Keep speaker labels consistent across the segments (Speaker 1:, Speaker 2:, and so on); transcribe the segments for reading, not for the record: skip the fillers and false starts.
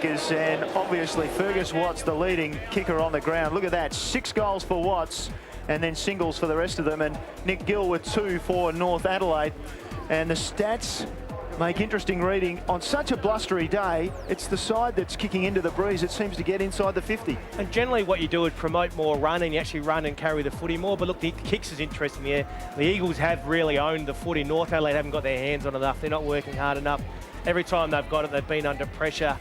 Speaker 1: kickers, and obviously Fergus Watts, the leading kicker on the ground. Look at that, 6 goals for Watts, and then singles for the rest of them. And Nick Gill with 2 for North Adelaide. And the stats make interesting reading. On such a blustery day, it's the side that's kicking into the breeze. It seems to get inside the 50.
Speaker 2: And generally what you do is promote more running. You actually run and carry the footy more. But look, the kicks is interesting there. The Eagles have really owned the footy. North Adelaide haven't got their hands on enough. They're not working hard enough. Every time they've got it, they've been under pressure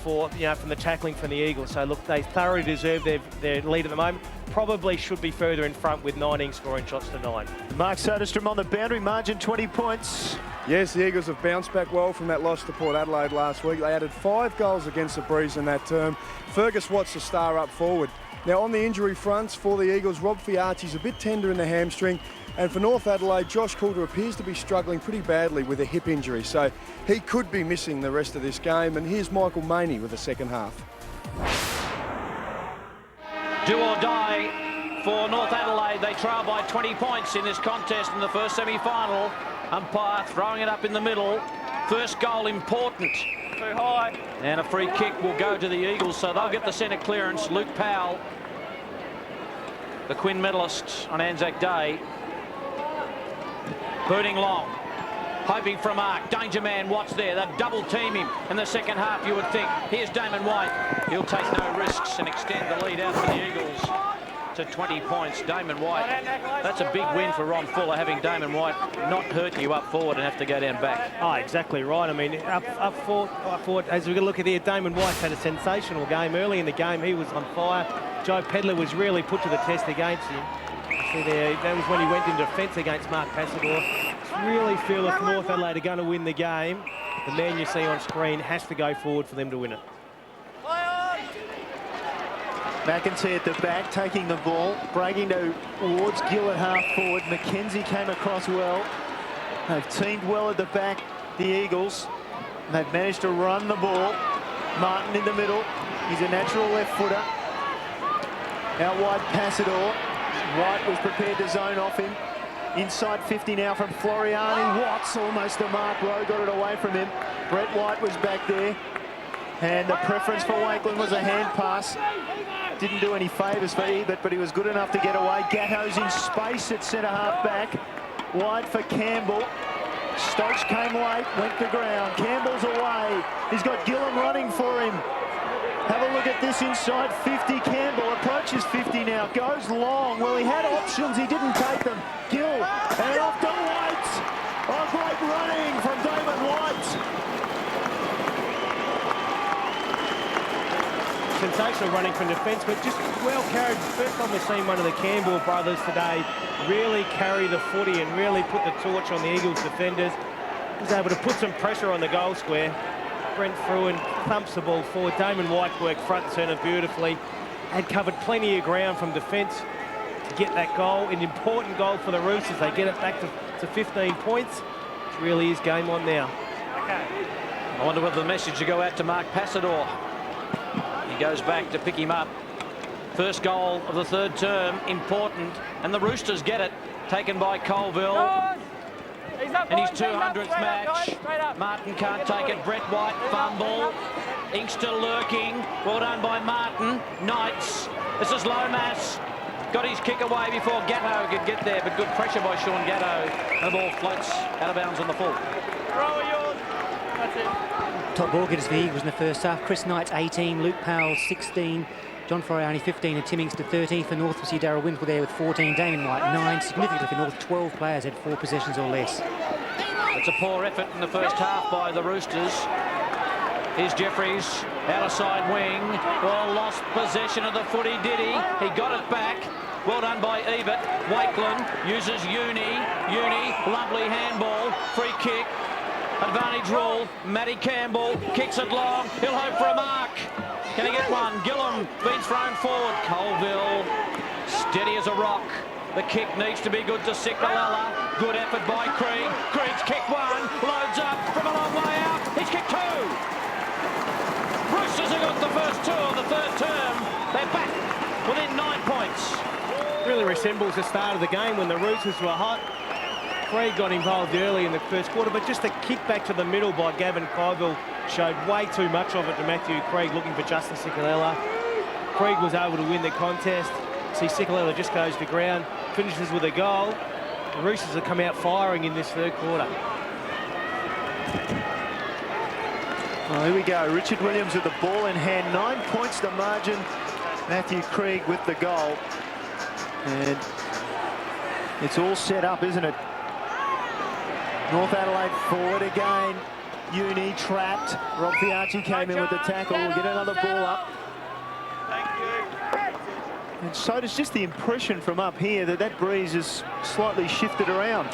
Speaker 2: from the tackling from the Eagles. So look, they thoroughly deserve their lead at the moment. Probably should be further in front with 19 scoring shots to 9.
Speaker 1: Mark Soderstrom on the boundary, margin 20 points.
Speaker 3: Yes, the Eagles have bounced back well from that loss to Port Adelaide last week. They added 5 goals against the Breeze in that term. Fergus Watts, the star up forward. Now on the injury fronts for the Eagles, Rob Fiarchi's a bit tender in the hamstring. And for North Adelaide, Josh Coulter appears to be struggling pretty badly with a hip injury. So he could be missing the rest of this game. And here's Michael Maney with the second half.
Speaker 4: Do or die for North Adelaide. They trail by 20 points in this contest in the first semi-final. Umpire throwing it up in the middle. First goal important.
Speaker 2: Too high.
Speaker 4: And a free kick will go to the Eagles, so they'll get the centre clearance. Luke Powell, the Quinn medalist on Anzac Day. Booting long, hoping for a mark. Danger man Watts there. They double team him in the second half, you would think. Here's Damon White. He'll take no risks and extend the lead out for the Eagles to 20 points. Damon White, that's a big win for Ron Fuller, having Damon White not hurt you up forward and have to go down back.
Speaker 2: Oh, exactly right. I mean, up forward, as we're going to look at here, Damon White had a sensational game. Early in the game, he was on fire. Joe Pedler was really put to the test against him. See there, that was when he went into defence against Mark Passador. Really feel if North Adelaide are going to win the game, the man you see on screen has to go forward for them to win it.
Speaker 1: McEntee at the back, taking the ball, breaking towards Gill at half forward. McKenzie came across well. They've teamed well at the back, the Eagles. They've managed to run the ball. Martin in the middle. He's a natural left footer. Out wide, Passador. White was prepared to zone off him. Inside 50 now from Floriani. Watts almost a mark. Rowe got it away from him. Brett White was back there. And the preference for Wakeland was a hand pass. Didn't do any favours for Ebert, but he was good enough to get away. Gatto's in space at centre half back. Wide for Campbell. Stokes came late, went to ground. Campbell's away. He's got Gillam running for him. Have a look at this inside 50. Campbell approaches 50 now, goes long. Well, he had options, he didn't take them. Gill, and off to White. Oh, great running from David White.
Speaker 2: Sensational running from defence, but just well carried. First time we've seen one of the Campbell brothers today really carry the footy and really put the torch on the Eagles defenders. He was able to put some pressure on the goal square. Brent Fruin thumps the ball forward. Damon White worked front and centre beautifully. Had covered plenty of ground from defence to get that goal. An important goal for the Roosters. They get it back to 15 points. Which really is game on now.
Speaker 4: Okay. I wonder whether the message to go out to Mark Passador. He goes back to pick him up. First goal of the third term, important. And the Roosters get it. Taken by Colville. And his 200th match. Martin can't take it. Brett White, fumble. Inkster lurking. Well done by Martin. Knights. This is Lomas. Got his kick away before Gatto could get there, but good pressure by Sean Gatto. And the ball floats out of bounds on the full.
Speaker 2: That's it.
Speaker 5: Top ball getters for the Eagles in the first half. Chris Knights 18, Luke Powell 16, John Floriani 15 and Tim Inkster 13. For North, we see Darryl Winslow there with 14, Damon White 9. Significantly for North, 12 players had 4 possessions or less.
Speaker 4: It's a poor effort in the first half by the Roosters. Here's Jeffries, out of side wing. Well, lost possession of the footy, did he? He got it back. Well done by Ebert. Wakeland uses Uni. Lovely handball. Free kick. Advantage rule. Matty Campbell kicks it long. He'll hope for a mark. Can he get one? Gillam being thrown forward. Colville steady as a rock. The kick needs to be good to Sikalala. Good effort by Krieg. Krieg's kick one. Loads up from a long way out. He's kicked 2. Roosters have got the first 2 of the third term. They're back within 9 points.
Speaker 2: Really resembles the start of the game when the Roosters were hot. Craig got involved early in the first quarter, but just a kick back to the middle by Gavin Kyville showed way too much of it to Matthew Craig, looking for Justin Cicolella. Craig was able to win the contest. See, Cicolella just goes to ground, finishes with a goal. The Roosters have come out firing in this third quarter.
Speaker 1: Well, here we go. Richard Williams with the ball in hand. 9 points the margin. Matthew Craig with the goal. And it's all set up, isn't it? North Adelaide forward again. Uni trapped. Rob Fiarchi came in with the tackle. We'll get another ball up. And so does just the impression from up here that that breeze is slightly shifted around.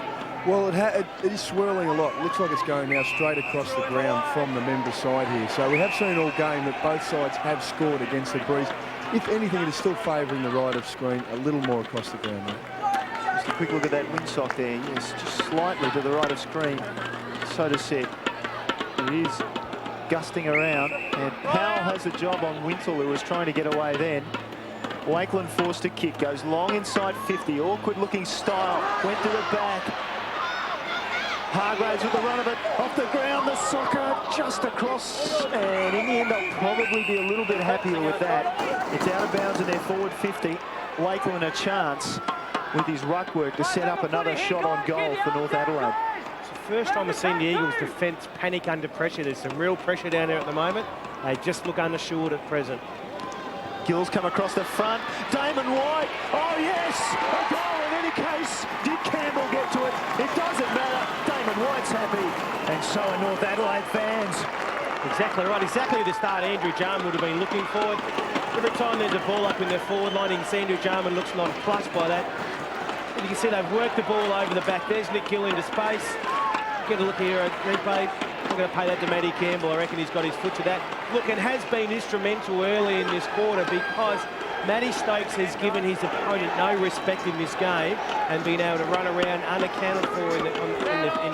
Speaker 3: Well, it is swirling a lot. Looks like it's going now straight across the ground from the member side here. So we have seen all game that both sides have scored against the breeze. If anything, it is still favouring the right of screen a little more across the ground now.
Speaker 1: Just a quick look at that windsock there. Yes, just slightly to the right of screen. So to said. It is gusting around. And Powell has a job on Wintle, who was trying to get away then. Wakeland forced a kick. Goes long inside 50. Awkward looking style. Went to the back. Hargraves with the run of it, off the ground, the soccer just across, and in the end they'll probably be a little bit happier with that. It's out of bounds in their forward 50. Wakeland a chance with his ruck work to set up another shot on goal for North Adelaide.
Speaker 2: It's the first time we've seen the Eagles defence panic under pressure. There's some real pressure down there at the moment. They just look undershored at present.
Speaker 1: Gills come across the front. Damon White. Oh, yes! A goal in any case. Did Campbell get to it? It doesn't matter. Damon White's happy. And so are North Adelaide fans.
Speaker 2: Exactly right. Exactly the start Andrew Jarman would have been looking forward. Every time there's a ball up in their forward line, you can see Andrew Jarman looks nonplussed by that. And you can see they've worked the ball over the back. There's Nick Gill into space. Get a look here at replay. I'm going to pay that to Matty Campbell. I reckon he's got his foot to that. Look, it has been instrumental early in this quarter because Matty Stokes has given his opponent no respect in this game and been able to run around unaccounted for in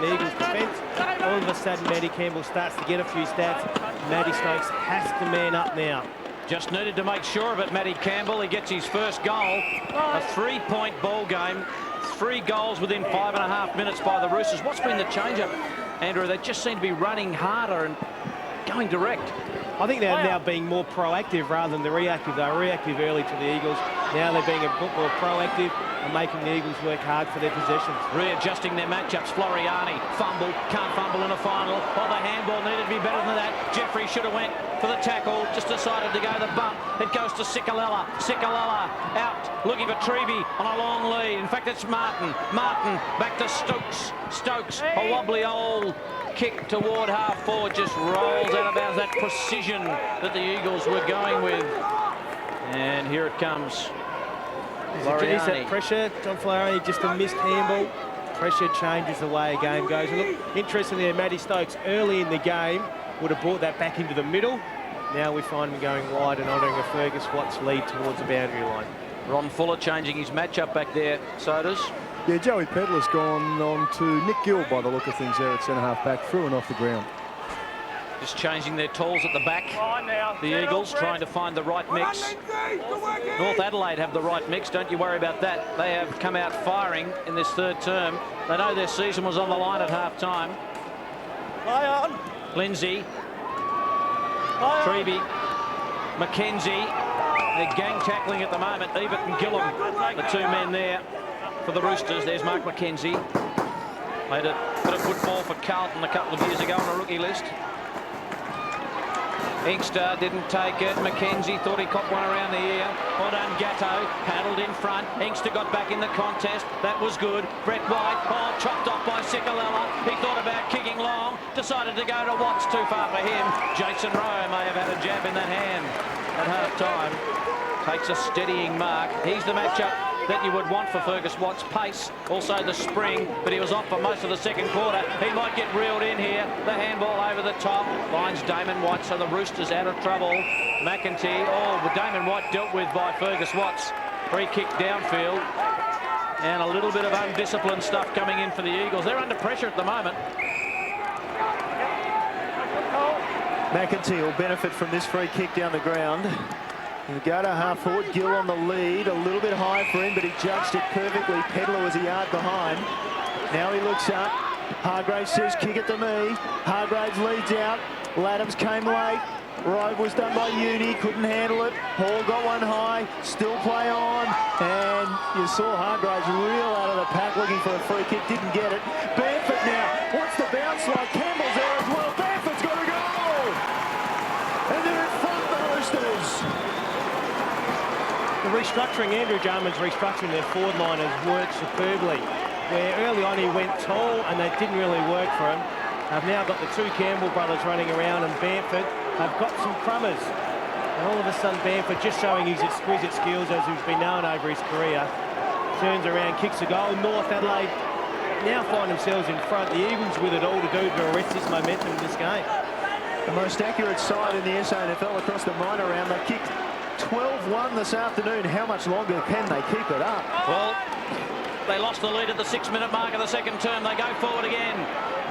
Speaker 2: the Eagles' defence. All of a sudden, Matty Campbell starts to get a few stats. Matty Stokes has to man up now.
Speaker 4: Just needed to make sure of it, Matty Campbell. He gets his first goal. A 3-point ball game. 3 goals within 5.5 minutes by the Roosters. What's been the change-up, Andrew? They just seem to be running harder and going direct.
Speaker 2: I think they're now being more proactive rather than the reactive. They were reactive early to the Eagles. Now they're being a bit more proactive and making the Eagles work hard for their possessions.
Speaker 4: Readjusting their matchups. Floriani, fumble, can't fumble in a final. Oh, the handball needed to be better than that. Jeffrey should have went for the tackle, just decided to go the bump. It goes to Cicolella. Cicolella out, looking for Treby on a long lead. In fact, it's Martin. Martin back to Stokes. Stokes, a wobbly old kick toward half forward, just rolls out of bounds. That precision that the Eagles were going with. And here it comes.
Speaker 2: That pressure, John Floriani, just a missed handball. Pressure changes the way a game goes. And look, interesting there, Matty Stokes early in the game would have brought that back into the middle. Now we find him going wide and honouring a Fergus Watts lead towards the boundary line.
Speaker 4: Ron Fuller changing his matchup back there, Sodas.
Speaker 3: Yeah, Joey Pedler's gone on to Nick Gill by the look of things there at centre-half back, through and off the ground.
Speaker 4: Just changing their tools at the back. The Eagles trying to find the right mix. North Adelaide have the right mix, don't you worry about that. They have come out firing in this third term. They know their season was on the line at half-time. Lindsay. Treby. McKenzie. They're gang tackling at the moment. Ebert and Gillum, the 2 men there for the Roosters. There's Mark McKenzie. Played a bit of football for Carlton a couple of years ago on a rookie list. Inkster didn't take it. McKenzie thought he caught one around the ear. Well done, Gatto. Paddled in front. Inkster got back in the contest. That was good. Brett White, chopped off by Cicolella. He thought about kicking long. Decided to go to Watts, too far for him. Jason Rowe may have had a jab in that hand at half-time. Takes a steadying mark. He's the matchup that you would want for Fergus Watts. Pace, also the spring, but he was off for most of the second quarter. He might get reeled in here. The handball over the top. Finds Damon White, so the Roosters out of trouble. McEntee, Damon White dealt with by Fergus Watts. Free kick downfield. And a little bit of undisciplined stuff coming in for the Eagles. They're under pressure at the moment.
Speaker 1: McEntee will benefit from this free kick down the ground. He'll go to half forward. Gill on the lead. A little bit high for him, but he judged it perfectly. Pedlar was a yard behind. Now he looks up. Hargraves says, kick it to me. Hargraves leads out. Laddams came late. Rove was done by Uni, couldn't handle it. Hall got one high, still play on. And you saw Hargraves reel out of the pack looking for a free kick, didn't get it. Bamford now, what's the bounce like? Campbell's there as well. Bamford's got a goal! And they're in front, the Roosters.
Speaker 2: The restructuring, Andrew Jarman's restructuring their forward line has worked superbly. Where early on he went tall and that didn't really work for him. They've now got the two Campbell brothers running around, and Bamford have got some crummers. And all of a sudden Bamford, just showing his exquisite skills as he's been known over his career, turns around, kicks a goal. North Adelaide now find themselves in front. The Eagles with it all to do to arrest this momentum in this game.
Speaker 1: The most accurate side in the SANFL across the minor round. They kicked 12-1 this afternoon. How much longer can they keep it up?
Speaker 4: Well, they lost the lead at the 6-minute mark of the second term. They go forward again.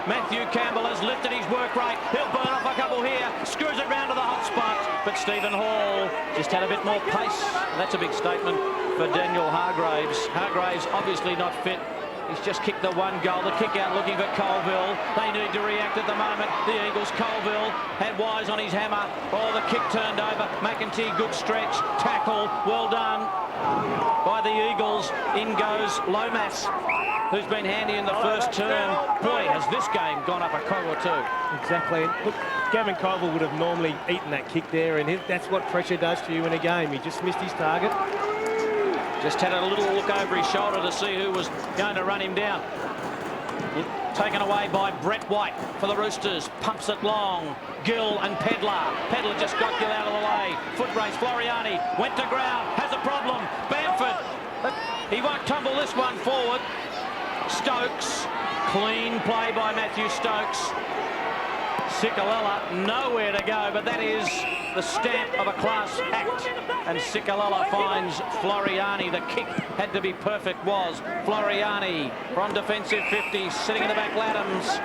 Speaker 4: Matthew Campbell has lifted his work rate. He'll burn off a couple here. Screws it round to the hot spot. But Stephen Hall just had a bit more pace. That's a big statement for Daniel Hargraves. Hargraves obviously not fit. He's just kicked the one goal. The kick out looking for Colville. They need to react at the moment. The Eagles, Colville had Wise on his hammer. Oh, the kick turned over. McEntee, good stretch. Tackle, well done by the Eagles. In goes Lomas, who's been handy in the first term. Boy, has this game gone up a cog or two.
Speaker 2: Exactly. Look, Gavin Colville would have normally eaten that kick there, and that's what pressure does to you in a game. He just missed his target.
Speaker 4: Just had a little look over his shoulder to see who was going to run him down. Taken away by Brett White for the Roosters. Pumps it long. Gill and Pedlar. Pedlar just got Gill out of the way. Foot race. Floriani went to ground. Has a problem. Bamford. He won't tumble this one forward. Stokes. Clean play by Matthew Stokes. Sikalala nowhere to go, but that is the stamp of a class act. And Sikalala finds Floriani. The kick had to be perfect, was Floriani from defensive 50, sitting in the back. Laddams,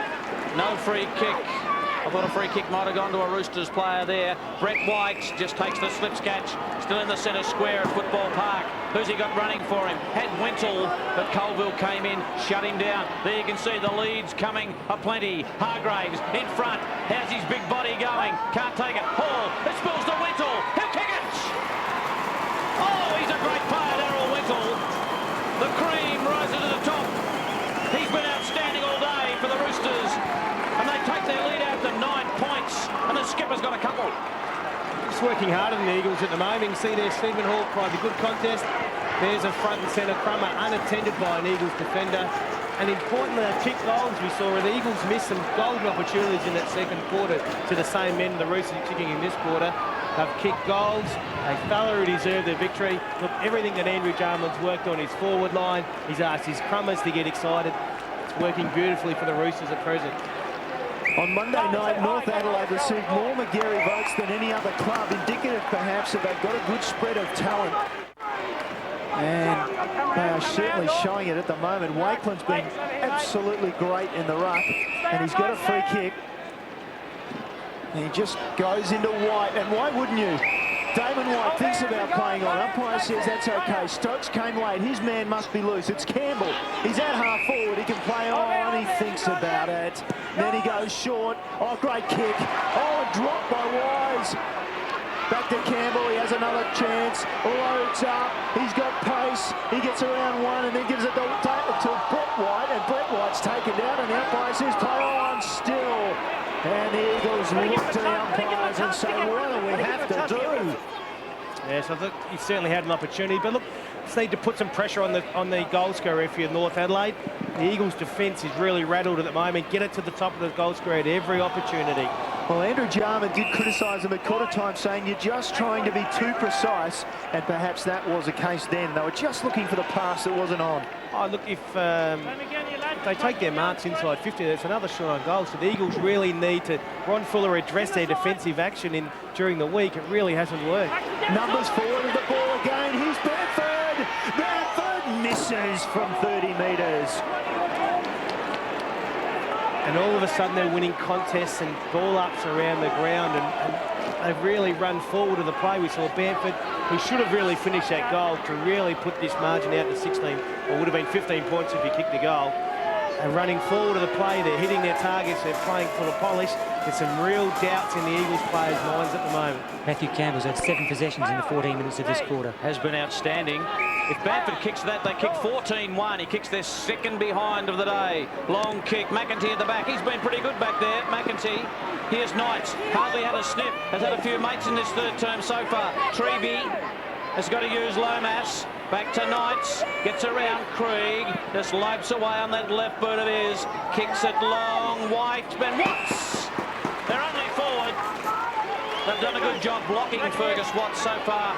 Speaker 4: no free kick. I thought a free kick might have gone to a Roosters player there. Brett White just takes the slip catch, still in the centre square at Football Park. Who's he got running for him? Had Wintle, but Colville came in, shut him down. There you can see the leads coming aplenty. Hargraves in front. How's his big body going? Can't take it. Hall, it spills to Wintle. He'll kick it! Oh, he's a great player, Darryl Wintle. The cream rises to the top. He's been outstanding all day for the Roosters. And they take their lead out to 9 points. And the skipper's got a couple.
Speaker 2: Just working harder than the Eagles at the moment. You can see there Stephen Hall tried a good contest. There's a front and centre crummer unattended by an Eagles defender. And importantly, they kick goals we saw where the Eagles missed some golden opportunities in that second quarter to the same men the Roosters kicking in this quarter. They've kicked goals. They thoroughly deserve their victory. Look, everything that Andrew Jarman's worked on his forward line. He's asked his crummers to get excited. It's working beautifully for the Roosters at present.
Speaker 1: On Monday night, North Adelaide received more McGarry votes than any other club, indicative perhaps that they've got a good spread of talent. And they are certainly showing it at the moment. Wakeland's been absolutely great in the ruck, and he's got a free kick. And he just goes into White, and why wouldn't you? Damon White thinks about playing on. Umpire says that's okay. Stokes came late. His man must be loose. It's Campbell. He's at half forward. He can play on. He thinks about it. Then he goes short. Oh, great kick. Oh, a drop by Wise. Back to Campbell. He has another chance. Loads up. He's got pace. He gets around one and then gives it to Brett White. And Brett White's taken down. And the umpire says play on still. And the Eagles look to the umpires and say, what do we have to do?
Speaker 2: Yes, I think he certainly had an opportunity. But look, just need to put some pressure on the goal scorer if you're North Adelaide. The Eagles' defence is really rattled at the moment. Get it to the top of the goal scorer at every opportunity.
Speaker 1: Well, Andrew Jarman did criticise them at quarter time, saying you're just trying to be too precise, and perhaps that was the case then. They were just looking for the pass that wasn't on.
Speaker 2: Oh, look, if they take their marks inside 50, that's another shot on goal. So the Eagles really need to, Ron Fuller address their defensive action during the week. It really hasn't worked.
Speaker 1: Numbers forward of the ball again. Here's Bamford. Bamford misses from 30 metres.
Speaker 2: And all of a sudden they're winning contests and ball ups around the ground. And they've really run forward of the play. We saw Bamford, who should have really finished that goal to really put this margin out to 16, or would have been 15 points if he kicked the goal. They're running forward of the play, they're hitting their targets, they're playing full of polish. There's some real doubts in the Eagles players' minds at the moment.
Speaker 5: Matthew Campbell's had 7 possessions in the 14 minutes of this quarter.
Speaker 4: Has been outstanding. If Bamford kicks that, they kick 14-1. He kicks their second behind of the day. Long kick, McEntee at the back. He's been pretty good back there, McEntee. Here's Knights, hardly had a sniff, has had a few mates in this third term so far. Treby has got to use Lomas. Back to Knights, gets around Krieg, just lopes away on that left boot of his, kicks it long, White, Ben Watts. They're only forward. They've done a good job blocking Fergus Watts so far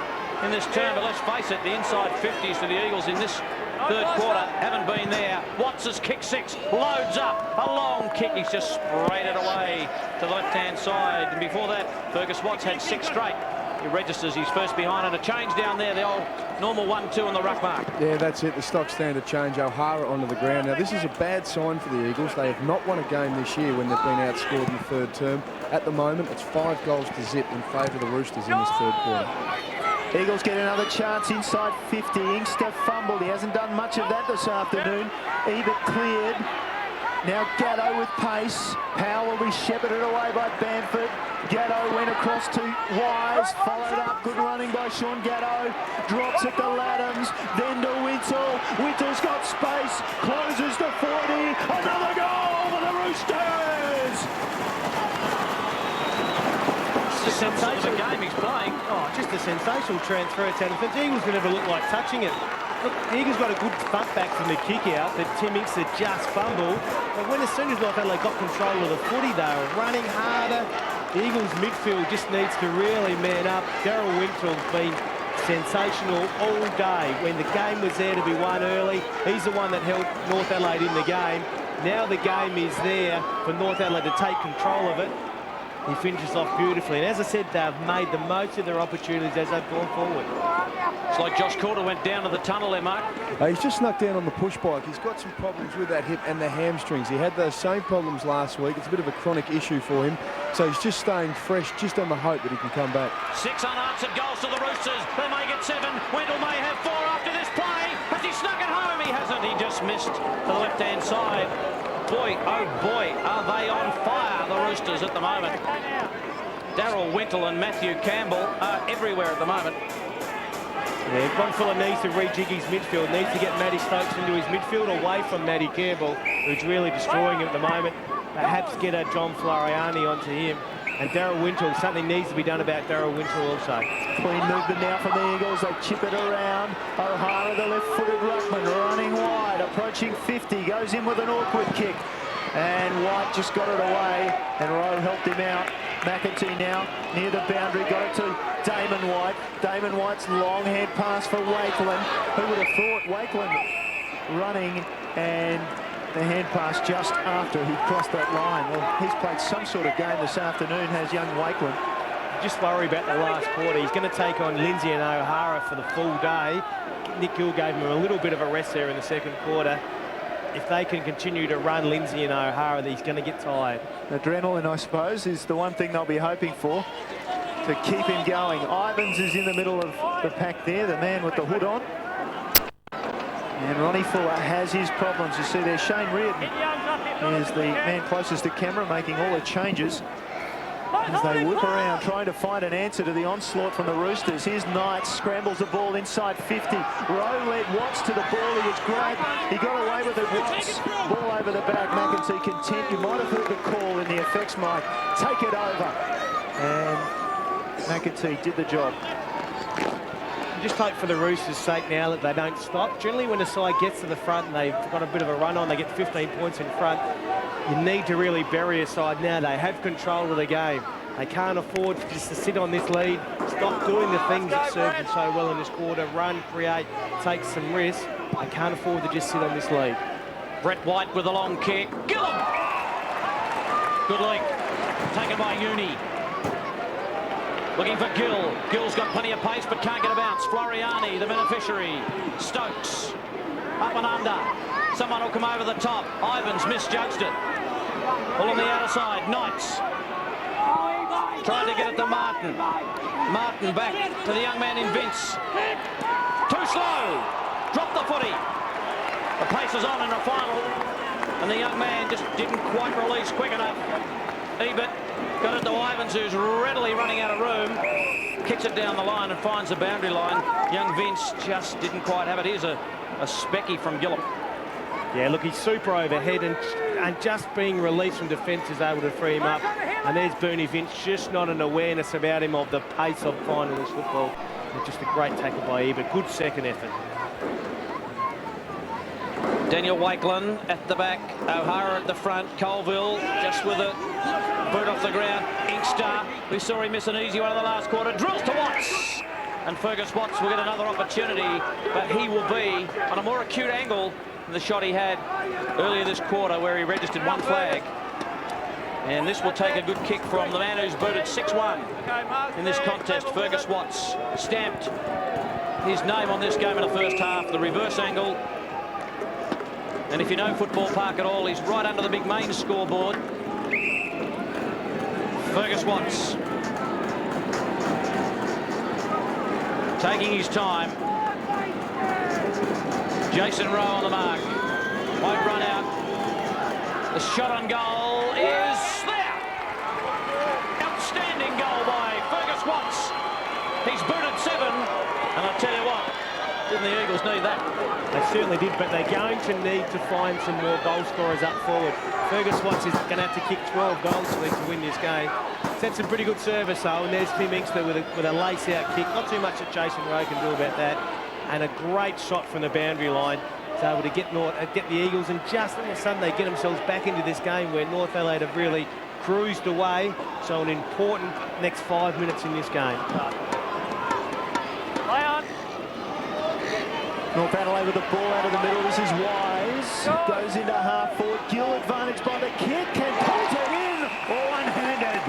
Speaker 4: in this term, but let's face it, the inside 50s for the Eagles in this third quarter haven't been there. Watts has kicked 6, loads up, a long kick, he's just sprayed it away to the left-hand side. And before that, Fergus Watts had 6 straight. He registers his first behind, and a change down there, the old normal 1-2 on the ruck mark.
Speaker 3: Yeah, that's it, the stock standard change. O'Hara onto the ground. Now, this is a bad sign for the Eagles. They have not won a game this year when they've been outscored in the third term. At the moment, it's 5 goals to zip in favour of the Roosters in this third quarter.
Speaker 1: Eagles get another chance inside 50. Inkster fumbled. He hasn't done much of that this afternoon. Ebert cleared. Now Gatto with pace. Powell will be shepherded away by Bamford. Gatto went across to Wise, followed up. Good running by Sean Gatto. Drops it to Laddams. Then to Wintle. Wintle's got space. Closes to 40. Another goal for the Roosters!
Speaker 2: It's a sensational
Speaker 4: game he's playing.
Speaker 2: Oh, just a sensational transfer at Tadden. The Eagles would never look like touching it. Look, the Eagles got a good thump back from the kick out, but Tim Inkster just fumbled. But as soon as North Adelaide got control of the footy, they were running harder. The Eagles midfield just needs to really man up. Daryl Winter's been sensational all day. When the game was there to be won early, he's the one that held North Adelaide in the game. Now the game is there for North Adelaide to take control of it. He finishes off beautifully. And as I said, they've made the most of their opportunities as they've gone forward.
Speaker 4: It's like Josh Corder went down to the tunnel there, Mark.
Speaker 3: He's just snuck down on the push bike. He's got some problems with that hip and the hamstrings. He had those same problems last week. It's a bit of a chronic issue for him. So he's just staying fresh, just on the hope that he can come back.
Speaker 4: 6 unanswered goals to the Roosters. They may get 7. Wendell may have 4 after this play. Has he snuck it home? He hasn't. He just missed to the left-hand side. Boy, oh boy, are they on fire, the Roosters, at the moment. Daryl Wintle and Matthew Campbell are everywhere at the moment.
Speaker 2: Yeah, Bonfilla needs to rejig his midfield, needs to get Matty Stokes into his midfield away from Matty Campbell, who's really destroying him at the moment. Perhaps get a John Floriani onto him. And Daryl Wintle, something needs to be done about Daryl Wintle also.
Speaker 1: Clean movement now from the Eagles. They chip it around. O'Hara, the left-footed ruckman, running wide, approaching 50, goes in with an awkward kick. And White just got it away, and Rowe helped him out. McEntee now near the boundary, got it to Damon White. Damon White's long head pass for Wakeland. Who would have thought Wakeland running, and the hand pass just after he crossed that line. Well, he's played some sort of game this afternoon, has young Wakeland.
Speaker 2: Just worry about the last quarter. He's going to take on Lindsay and O'Hara for the full day. Nick Gill gave him a little bit of a rest there in the second quarter. If they can continue to run Lindsay and O'Hara, he's going to get tired.
Speaker 1: Adrenaline, I suppose, is the one thing they'll be hoping for to keep him going. Ivans is in the middle of the pack there, the man with the hood on. And Ronnie Fuller has his problems. You see there, Shane Reardon is the man closest to camera, making all the changes as they whip around, trying to find an answer to the onslaught from the Roosters. Here's Knights, scrambles the ball inside 50. Rowe led Watts to the ball. He was grabbed. He got away with it. Watts, ball over the back. McEntee content. You might have heard the call in the effects mic. Take it over. And McEntee did the job.
Speaker 2: Just hope for the Roosters' sake now that they don't stop. Generally, when a side gets to the front and they've got a bit of a run on, they get 15 points in front. You need to really bury a side now. They have control of the game. They can't afford just to sit on this lead. Stop doing the things that served them so well in this quarter. Run, create, take some risks. They can't afford to just sit on this lead.
Speaker 4: Brett White with a long kick. Gillum! Good link. Taken by Uni. Looking for Gill. Gill's got plenty of pace but can't get a bounce. Floriani, the beneficiary. Stokes. Up and under. Someone will come over the top. Ivans misjudged it. All on the outer side. Knights. Tried to get it to Martin. Martin back to the young man in Vince. Too slow. Dropped the footy. The pace is on in the final. And the young man just didn't quite release quick enough. Ebert got it to Ivans, who's readily running out of room. Kicks it down the line and finds the boundary line. Young Vince just didn't quite have it. Here's a specky from Gillum.
Speaker 2: Yeah, look, he's super overhead and just being released from defence is able to free him up. And there's Bernie Vince, just not an awareness about him of the pace of finals football. And just a great tackle by Ebert. Good second effort.
Speaker 4: Daniel Wakelin at the back, O'Hara at the front, Colville just with a boot off the ground. Inkster, we saw him miss an easy one in the last quarter, drills to Watts. And Fergus Watts will get another opportunity, but he will be on a more acute angle than the shot he had earlier this quarter where he registered one flag. And this will take a good kick from the man who's booted 6-1 in this contest. Fergus Watts stamped his name on this game in the first half. The reverse angle. And if you know Football Park at all, he's right under the big main scoreboard. Fergus Watts. Taking his time. Jason Rowe on the mark. Won't run out. The shot on goal is there. Outstanding goal by Fergus Watts. He's booted 7. And I tell you what, didn't the Eagles need that?
Speaker 2: They certainly did, but they're going to need to find some more goal scorers up forward. Fergus Watts is going to have to kick 12 goals for them to win this game. That's a pretty good service, though, and there's Tim Inkster with a lace-out kick. Not too much that Jason Rowe can do about that. And a great shot from the boundary line to able to get the Eagles, and just all of a sudden they get themselves back into this game where North Adelaide have really cruised away. So an important next 5 minutes in this game.
Speaker 1: North Adelaide with the ball out of the middle. This is Wise. Goes into half forward. Gill advantage by the kick. Can put it in. One-handed.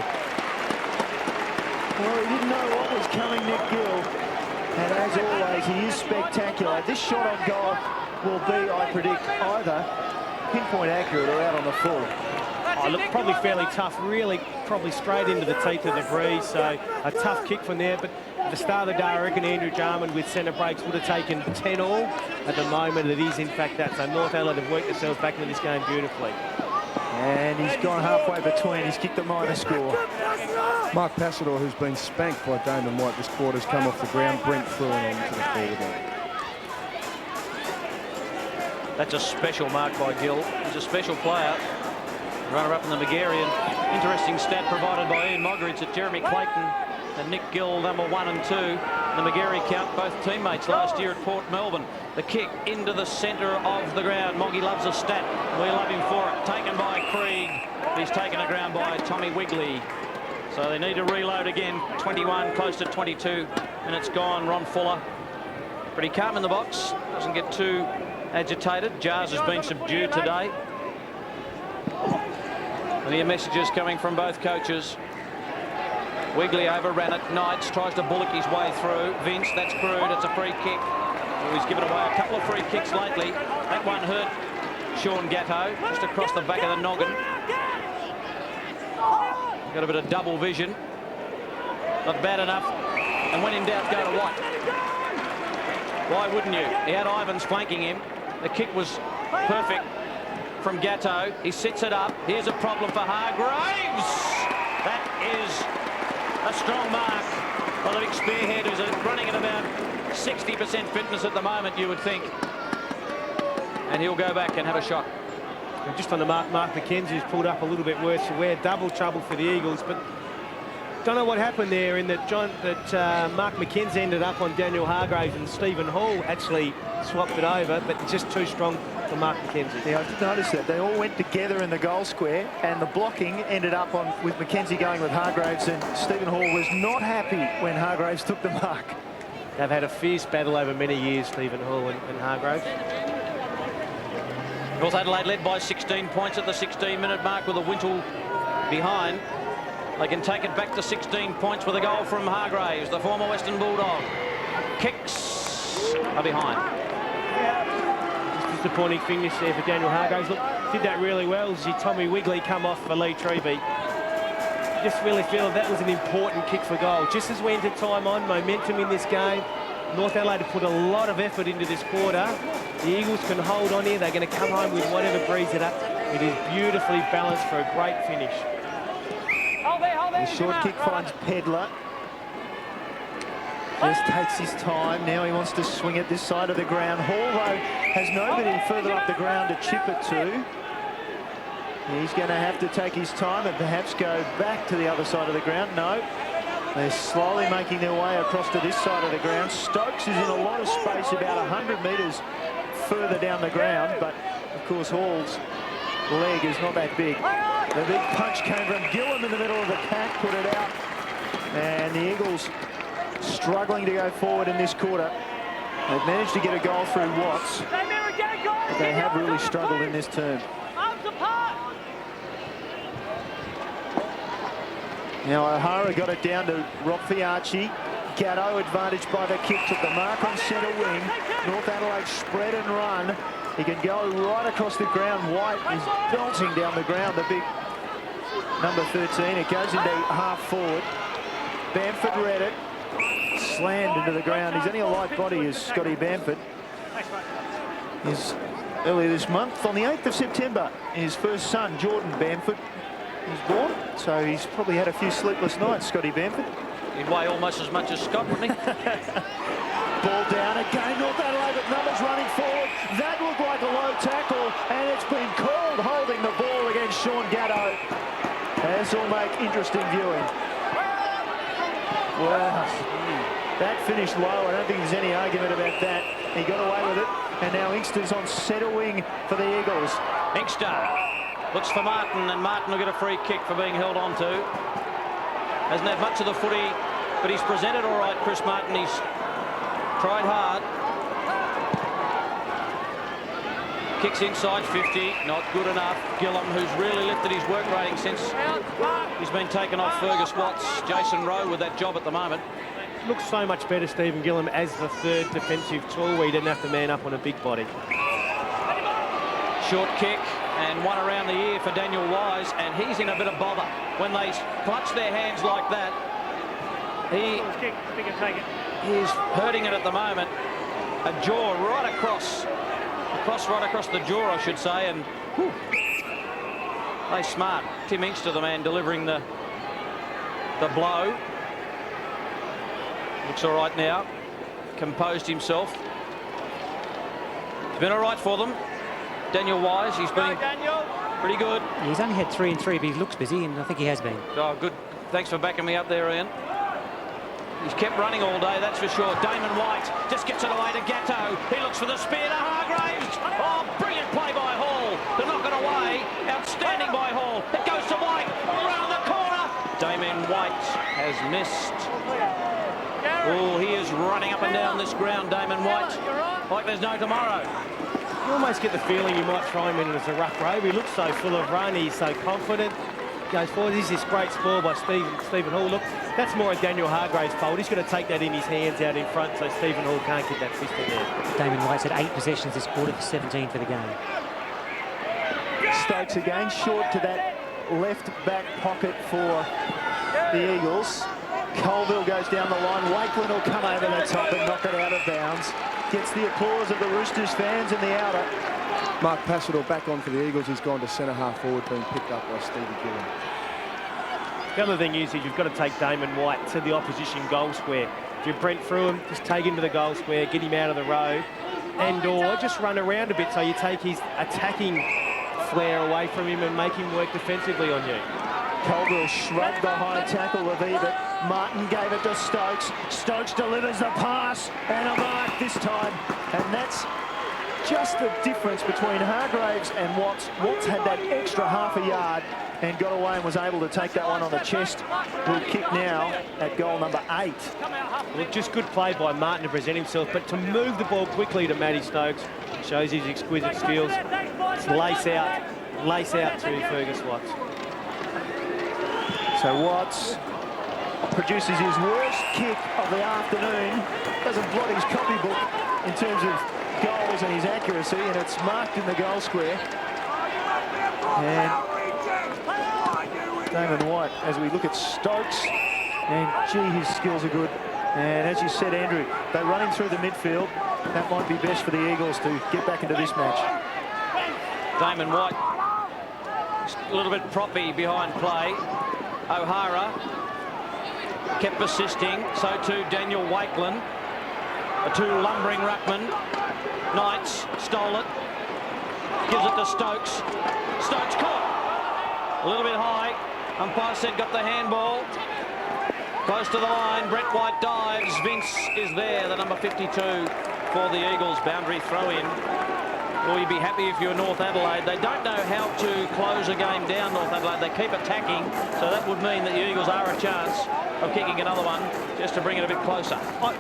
Speaker 1: Well, he didn't know what was coming, Nick Gill. And as always, he is spectacular. This shot on goal will be, I predict, either pinpoint accurate or out on the full.
Speaker 2: Oh, look, probably fairly tough. Really, probably straight into the teeth of the breeze. So a tough kick from there. But at the start of the day, I reckon Andrew Jarman with centre breaks would have taken 10 all. At the moment, it is in fact that. So North Adelaide have worked themselves back into this game beautifully.
Speaker 1: And he's gone halfway between. He's kicked the minor score.
Speaker 3: Mark Passador, who's been spanked by Damon White this quarter, has come off the ground. Brent threw it onto the forward line.
Speaker 4: That's a special mark by Gill. He's a special player. Runner-up in the Megarian. Interesting stat provided by Ian Mogridge that Jeremy Clayton and Nick Gill, number 1 and 2. The Megari count, both teammates last year at Port Melbourne. The kick into the centre of the ground. Moggy loves a stat. We love him for it. Taken by Krieg. He's taken the ground by Tommy Wigley. So they need to reload again. 21, close to 22. And it's gone. Ron Fuller. Pretty calm in the box. Doesn't get too agitated. Jars has been subdued today. And here messages coming from both coaches. Wigley overran it. Knights tries to bullock his way through. Vince, that's crude. It's a free kick. Oh, he's given away a couple of free kicks lately. That one hurt Sean Gatto, just across the back of the noggin. Got a bit of double vision. Not bad enough. And when in doubt, go to White. Why wouldn't you? He had Ivans flanking him. The kick was perfect from Gatto. He sets it up. Here's a problem for Hargraves. That is a strong mark by the big spearhead, who's running at about 60% fitness at the moment, you would think. And he'll go back and have a shot.
Speaker 2: And just on the mark, Mark McKenzie's pulled up a little bit worse. So we're double trouble for the Eagles. But don't know what happened there in that Mark McKenzie ended up on Daniel Hargraves, and Stephen Hall actually swapped it over, but it's just too strong for Mark McKenzie.
Speaker 1: Yeah, I did notice that. They all went together in the goal square, and the blocking ended up with McKenzie going with Hargraves, and Stephen Hall was not happy when Hargraves took the mark.
Speaker 2: They've had a fierce battle over many years, Stephen Hall and Hargraves.
Speaker 4: North Adelaide led by 16 points at the 16-minute mark with a Wintle behind. They can take it back to 16 points with a goal from Hargraves, the former Western Bulldog. Kicks are behind.
Speaker 2: Just disappointing finish there for Daniel Hargraves. Look, did that really well. See Tommy Wigley come off for Lee Treby. just really feel that was an important kick for goal. Just as we enter time on, momentum in this game. North Adelaide have put a lot of effort into this quarter. The Eagles can hold on here. They're going to come home with whatever breeds it up. It is beautifully balanced for a great finish.
Speaker 1: The short kick finds Pedler. Just takes his time. Now he wants to swing it this side of the ground. Hall, though, has nobody further up the ground to chip it to. He's going to have to take his time and perhaps go back to the other side of the ground. No. They're slowly making their way across to this side of the ground. Stokes is in a lot of space, about 100 metres further down the ground, but of course Hall's leg is not that big. The big punch came from Gillum in the middle of the pack, put it out, and the Eagles struggling to go forward in this quarter. They've managed to get a goal through Watts, but they have really struggled in this term. Now O'Hara got it down to Rob Fiarchi. Gatto advantage by the kick, took the mark on centre wing. North Adelaide spread and run. He can go right across the ground. White is belting down the ground, the big number 13. It goes into half forward. Bamford read it. Slammed into the ground. He's only a light body, is Scotty Bamford. Earlier this month, on the 8th of September, his first son, Jordan Bamford, was born. So he's probably had a few sleepless nights, Scotty Bamford.
Speaker 4: He'd weigh almost as much as Scott, wouldn't he?
Speaker 1: Ball down again. North Adelaide with numbers running forward. That looked like a low tackle, and it's been called holding the ball against Sean Gatto. This will make interesting viewing. Wow. That finished low. I don't think there's any argument about that. He got away with it, and now Inkster's on centre wing for the Eagles.
Speaker 4: Inkster looks for Martin, and Martin will get a free kick for being held on to. Hasn't had much of the footy, but he's presented all right, Chris Martin. He's tried hard. Kicks inside 50, not good enough. Gillum, who's really lifted his work rating since he's been taken off Fergus Watts. Jason Rowe with that job at the moment.
Speaker 2: Looks so much better, Stephen Gillum, as the third defensive tool where he didn't have to man up on a big body.
Speaker 4: Short kick and one around the ear for Daniel Wise, and he's in a bit of bother. When they clutch their hands like that, he is hurting it at the moment. A jaw right across the jaw, I should say, and whew, they smart. Tim Inkster, the man delivering the blow. Looks all right now. Composed himself. It's been all right for them. Daniel Wise, he's been pretty good.
Speaker 5: He's only had 3 and 3, but he looks busy, and I think he has been.
Speaker 4: Oh, good. Thanks for backing me up there, Ian. He's kept running all day, that's for sure. Damon White just gets it away to Gatto. He looks for the spear to Hargraves. Oh, brilliant play by Hall to knock it away. Outstanding by Hall. It goes to White around the corner. Damon White has missed. Oh, he is running up and down this ground, Damon White, like there's no tomorrow.
Speaker 2: You almost get the feeling you might try him in as a rough robe. He looks so full of run. He's so confident. Goes forward. This is this great score by Stephen Hall. Look, that's more a Daniel Hargraves fault. He's going to take that in his hands out in front, so Stephen Hall can't get that fist in there.
Speaker 5: Damon White's had 8 possessions this quarter for 17 for the game.
Speaker 1: Stokes again short to that left back pocket for the Eagles. Colville goes down the line. Wakelin will come over the top and knock it out of bounds. Gets the applause of the Roosters fans in the outer.
Speaker 3: Mark Passador back on for the Eagles. He's gone to centre half forward, being picked up by Stevie Gillum.
Speaker 2: The other thing is you've got to take Damon White to the opposition goal square. If you Brent through him, just take him to the goal square, get him out of the road, and or just run around a bit so you take his attacking flair away from him and make him work defensively on you.
Speaker 1: Colville shrugged the high tackle of Ebert. Martin gave it to Stokes. Stokes delivers the pass and a mark this time. And that's just the difference between Hargraves and Watts. Watts had that extra half a yard and got away and was able to take that one on the chest. Will kick now at goal number 8.
Speaker 2: Look, just good play by Martin to present himself, but to move the ball quickly to Matty Stokes shows his exquisite skills. It's lace out to Fergus Watts.
Speaker 1: So Watts produces his worst kick of the afternoon. Doesn't blot his copybook in terms of goals and his accuracy, and it's marked in the goal square. And Damon White, as we look at Stokes, and gee, his skills are good. And as you said, Andrew, they're running through the midfield. That might be best for the Eagles to get back into this match.
Speaker 4: Damon White, a little bit proppy behind play. O'Hara kept persisting, so too Daniel Wakelin. The two lumbering ruckmen. Knights stole it, gives it to Stokes. Stokes caught, a little bit high. Umpire said got the handball. Close to the line, Brett White dives. Vince is there, the number 52 for the Eagles. Boundary throw in. Well, you'd be happy if you're North Adelaide. They don't know how to close a game down, North Adelaide. They keep attacking, so that would mean that the Eagles are a chance of kicking another one just to bring it a bit closer.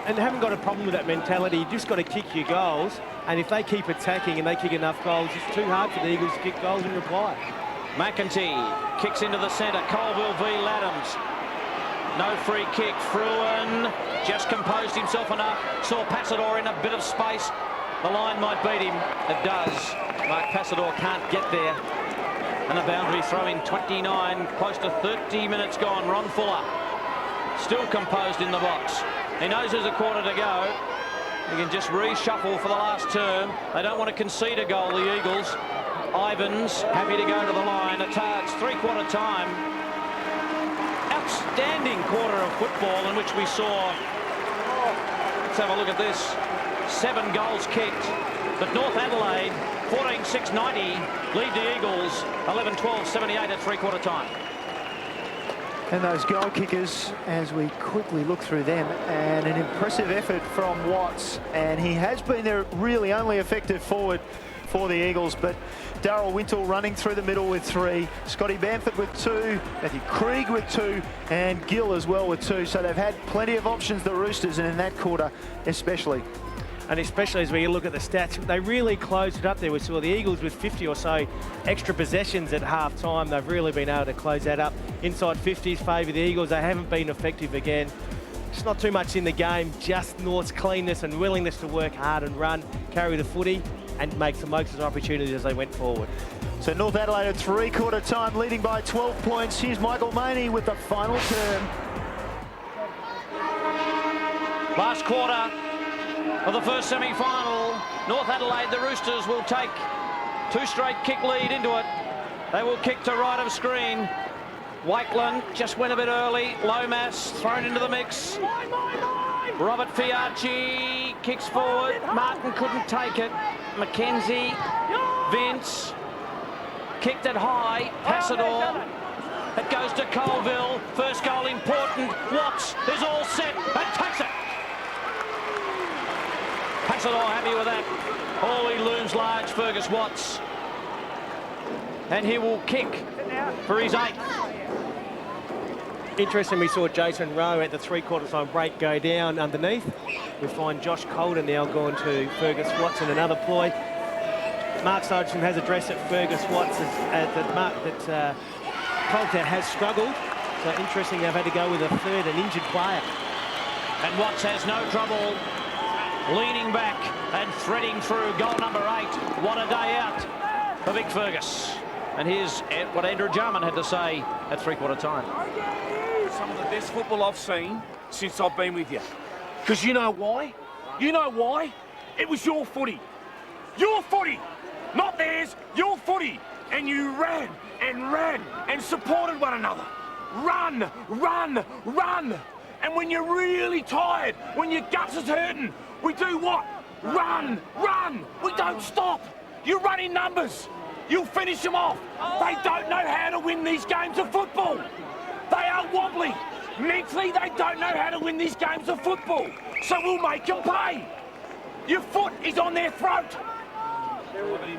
Speaker 2: And haven't got a problem with that mentality. You just got to kick your goals, and if they keep attacking and they kick enough goals, it's too hard for the Eagles to kick goals in reply.
Speaker 4: McEntee kicks into the centre. Colville v Laddams. No free kick. Fruin just composed himself enough. Saw Passador in a bit of space. The line might beat him. It does. Mark Passador can't get there. And a boundary throw in 29. Close to 30 minutes gone. Ron Fuller still composed in the box. He knows there's a quarter to go. He can just reshuffle for the last term. They don't want to concede a goal, the Eagles. Ivans happy to go to the line. It's three-quarter time. Outstanding quarter of football in which we saw, let's have a look at this, 7 goals kicked. But North Adelaide, 14-6-90, lead the Eagles, 11-12-78 at three-quarter time.
Speaker 1: And those goal kickers, as we quickly look through them, and an impressive effort from Watts. And he has been their really only effective forward for the Eagles, but Darryl Wintle running through the middle with 3, Scotty Bamford with 2, Matthew Krieg with 2, and Gill as well with 2. So they've had plenty of options, the Roosters, and in that quarter especially.
Speaker 2: And especially as we look at the stats, they really closed it up there. We saw the Eagles with 50 or so extra possessions at half-time. They've really been able to close that up. Inside 50s favour the Eagles. They haven't been effective again. Just not too much in the game, just North's cleanness and willingness to work hard and run, carry the footy, and make the most of the opportunities as they went forward.
Speaker 1: So North Adelaide at three-quarter time, leading by 12 points. Here's Michael Maney with the final term.
Speaker 4: Last quarter of the first semi-final. North Adelaide, the Roosters will take 2 straight kick lead into it. They will kick to right of screen. Wakelin just went a bit early. Lomas thrown into the mix. Robert Fiachi kicks forward. Martin couldn't take it. McKenzie, Vince, kicked it high. Passador. It goes to Colville. First goal important. Watts is all set and takes it. Passador happy with that. Oh, he looms large, Fergus Watts. And he will kick for his 8th.
Speaker 2: Interesting, we saw Jason Rowe at the three-quarter time break go down underneath. We find Josh Calder now gone to Fergus Watts in another ploy. Mark Sargent has addressed that Fergus Watts that Coulter has struggled. So interesting, they've had to go with a third, an injured player.
Speaker 4: And Watts has no trouble leaning back and threading through goal number 8. What a day out for Vic Fergus. And here's what Andrew Jarman had to say at three-quarter time.
Speaker 6: Some of the best football I've seen since I've been with you. Because you know why? You know why? It was your footy. Your footy! Not theirs, your footy! And you ran and supported one another. Run, run, run! And when you're really tired, when your guts is hurting, we do what? Run, run! We don't stop! You run in numbers! You'll finish them off! They don't know how to win these games of football! They are wobbly! Mentally, they don't know how to win these games of football! So we'll make them pay! Your foot is on their throat!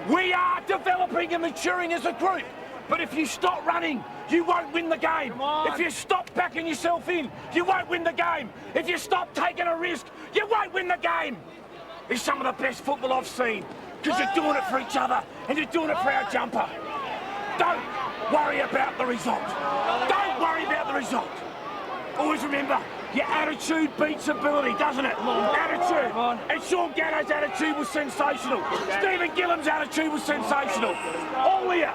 Speaker 6: We are developing and maturing as a group! But if you stop running, you won't win the game. If you stop backing yourself in, you won't win the game. If you stop taking a risk, you won't win the game. It's some of the best football I've seen, because you're doing it for each other and you're doing it for our jumper. Don't worry about the result. Don't worry about the result. Always remember, your attitude beats ability, doesn't it? Attitude. And Sean Gatto's attitude was sensational. Stephen Gillam's attitude was sensational. All here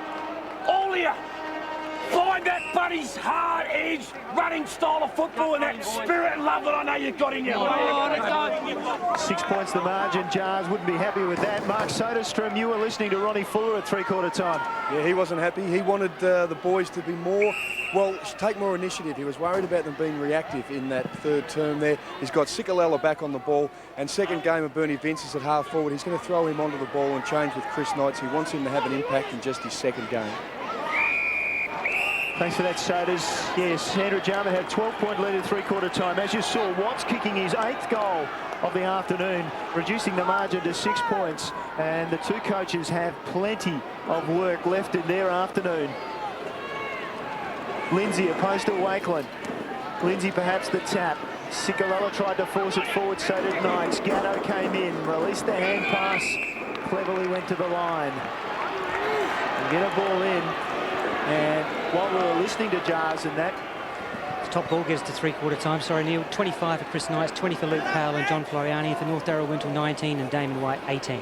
Speaker 6: Find that buddy's hard-edged running style of football and that spirit and love that I know you've got in you.
Speaker 1: 6 points the margin. Jars wouldn't be happy with that. Mark Soderstrom, you were listening to Ronnie Fuller at three-quarter time.
Speaker 3: Yeah, he wasn't happy. He wanted the boys to be more, well, take more initiative. He was worried about them being reactive in that third term there. He's got Sikalala back on the ball, and second game of Bernie Vince is at half forward. He's going to throw him onto the ball and change with Chris Knights. He wants him to have an impact in just his second game.
Speaker 1: Thanks for that, Soders. Yes, Andrew Jarman had 12-point lead at three-quarter time. As you saw, Watts kicking his 8th goal of the afternoon, reducing the margin to 6 points. And the two coaches have plenty of work left in their afternoon. Lindsay opposed to Wakeland. Lindsay perhaps the tap. Sikalala tried to force it forward, so did Knights. Gatto came in, released the hand pass, cleverly went to the line. And get a ball in. And while we were listening to Jars and that,
Speaker 5: The top ball gets to three-quarter time. Sorry, Neil. 25 for Chris Knights, 20 for Luke Powell and John Floriani. For North Darrell-Wintle, 19 and Damon White, 18.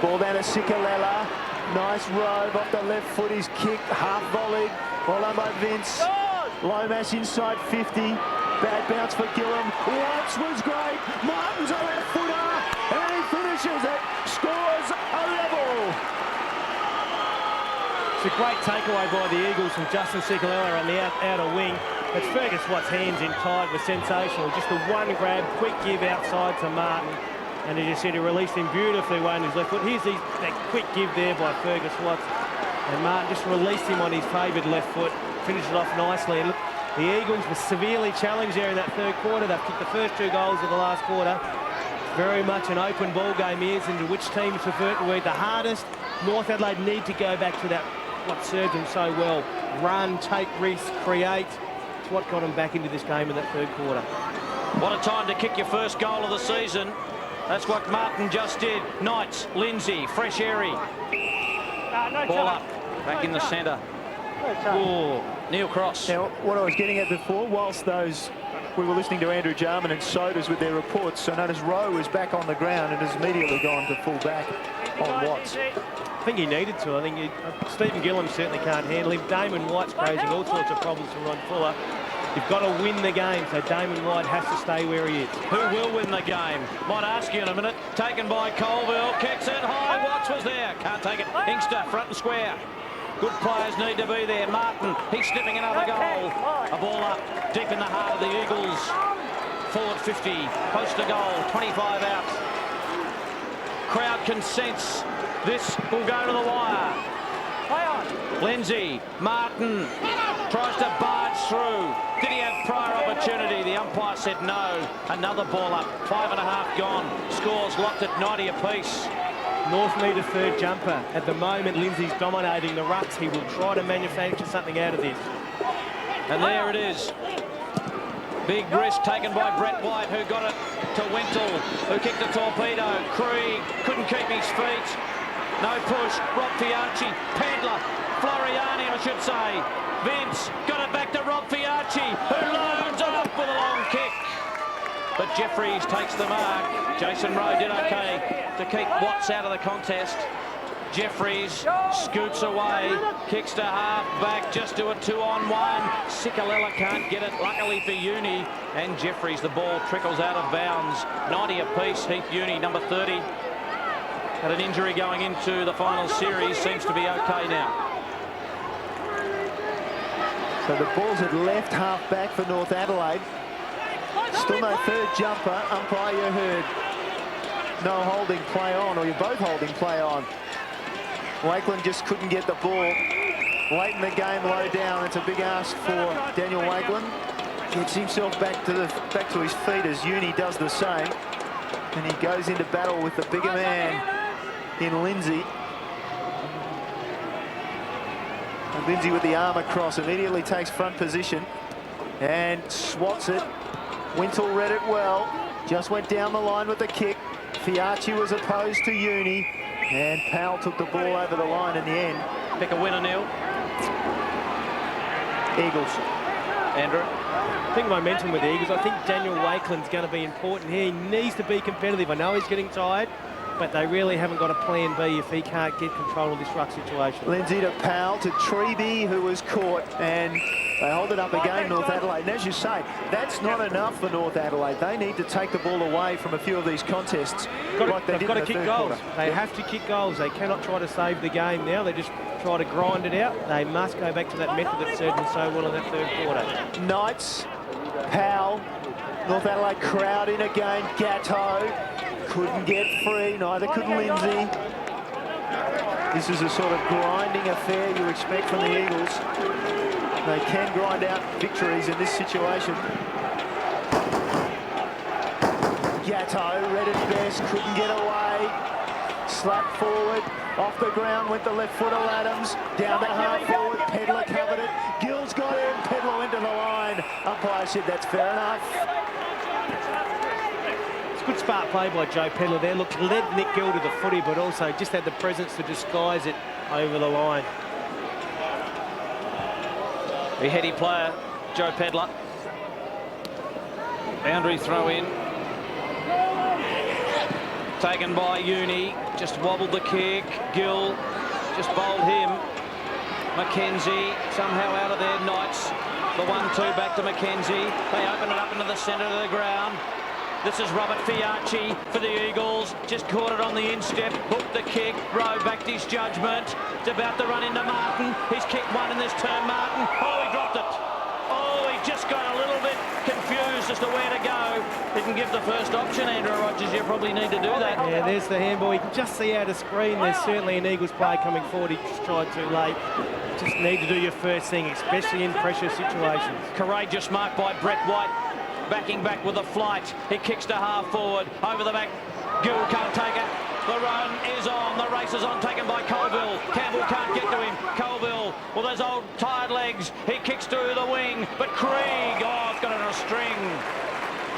Speaker 1: ball down to Sikalala. Nice rove off the left foot. He's kicked, half volleyed. Well done by Vince. Lomas inside 50. Bad bounce for Gillam. Watts was great. Martin's a left footer. And he finishes it. Scores a level.
Speaker 2: It's a great takeaway by the Eagles from Justin Sikalala on the outer wing. But Fergus Watt's hands in tight were sensational. Just the one grab, quick give outside to Martin. And as you said, he released him beautifully away on his left foot. Here's that quick give there by Fergus Watts. And Martin just released him on his favoured left foot. Finished it off nicely. And look, the Eagles were severely challenged there in that third quarter. They've kicked the first 2 goals of the last quarter. Very much an open ball game is into which teams prefer to work the hardest. North Adelaide need to go back to that, what served them so well. Run, take risks, create. It's what got them back into this game in that third quarter.
Speaker 4: What a time to kick your first goal of the season. That's what Martin just did. Knights, Lindsay, fresh airy. Ball up, back in the centre. Ooh, Neil Cross.
Speaker 1: Now, what I was getting at before, whilst we were listening to Andrew Jarman and Soders with their reports, so notice Rowe was back on the ground and has immediately gone to full back on Watts.
Speaker 2: I think he needed to. I think Stephen Gillam certainly can't handle him. Damon White's causing all sorts of problems for Ron Fuller. You've got to win the game, so Damon White has to stay where he is.
Speaker 4: Who will win the game? Might ask you in a minute. Taken by Colville, kicks it high. Watts was there. Can't take it. Inkster, front and square. Good players need to be there. Martin, he's snipping another goal. A ball up deep in the heart of the Eagles. Forward 50, post to goal, 25 out. Crowd consents. This will go to the wire. Lindsay, Martin tries to barge through. Did he have prior opportunity? The umpire said no. Another ball up, 5.5 gone. Scores locked at 90 apiece.
Speaker 2: North need a third jumper. At the moment, Lindsay's dominating the rucks. He will try to manufacture something out of this.
Speaker 4: And there it is. Big risk taken by Brett White, who got it to Wintle, who kicked the torpedo. Krieg couldn't keep his feet. No push. Rob Fiacci, Pendler, Floriani, I should say. Vince got it back to Rob Fiacci, who loads off with a long kick. But Jeffries takes the mark. Jason Rowe did okay to keep Watts out of the contest. Jeffries scoots away, kicks to half back, just do a 2-on-1. Sikalala can't get it, luckily for Uni. And Jeffries, the ball trickles out of bounds. 90 apiece, Heath Uni, number 30. Had an injury going into the final series, seems to be okay now.
Speaker 1: So the ball's at left half back for North Adelaide. Still no third jumper. Umpire, you heard no holding play on, or you're both holding play on. Wakeland just couldn't get the ball. Late in the game, low down. It's a big ask for Daniel Wakeland. Gets himself back to his feet as Uni does the same. And he goes into battle with the bigger man in Lindsay. And Lindsay with the arm across immediately takes front position and swats it. Wintle read it well. Just went down the line with the kick. Fiacci was opposed to Uni. And Powell took the ball over the line in the end.
Speaker 4: Pick a winner, Neil.
Speaker 1: Eagles.
Speaker 4: Andrew?
Speaker 2: I think momentum with the Eagles. I think Daniel Wakeland's going to be important here. He needs to be competitive. I know he's getting tired, but they really haven't got a plan B if he can't get control of this ruck situation.
Speaker 1: Lindsay to Powell to Treby, who was caught, and they hold it up again, North Adelaide. And as you say, that's not enough for North Adelaide. They need to take the ball away from a few of these contests.
Speaker 2: They've got to kick goals. They have to kick goals. They cannot try to save the game now. They just try to grind it out. They must go back to that method that served them so well in that third quarter.
Speaker 1: Knights, Powell, North Adelaide crowd in again. Gatto couldn't get free, neither could Lindsay. This is a sort of grinding affair you expect from the Eagles. They can grind out victories in this situation. Gatto, read it best, couldn't get away. Slap forward, off the ground went the left foot of Adams. Down to half forward, Pedler covered it. Gill's got him, Pedler went to the line. Umpire said that's fair enough.
Speaker 2: It's good smart play by Joe Pedler there. Look, led Nick Gill to the footy, but also just had the presence to disguise it over the line.
Speaker 4: The heady player, Joe Pedler. Boundary throw in. Taken by Uni, just wobbled the kick. Gill just bowled him. Mackenzie somehow out of there. Knights, the 1-2 back to Mackenzie. They open it up into the centre of the ground. This is Robert Fiacci for the Eagles. Just caught it on the instep, hooked the kick. Rowe backed his judgment. It's about to run into Martin. He's kicked one in this turn, Martin. Oh, he dropped it. Oh, he just got a little bit confused as to where to go. Didn't give the first option, Andrew Rogers. You probably need to do that.
Speaker 2: Yeah, there's the handball. You can just see out of screen there's certainly an Eagles player coming forward. He just tried too late. Just need to do your first thing, especially in pressure situations.
Speaker 4: Courageous mark by Brett White. Backing back with a flight. He kicks to half forward. Over the back. Gill can't take it. The run is on. The race is on. Taken by Colville. Campbell can't get to him. Colville with his old tired legs. He kicks to the wing. But Krieg, oh, it's got it on a string.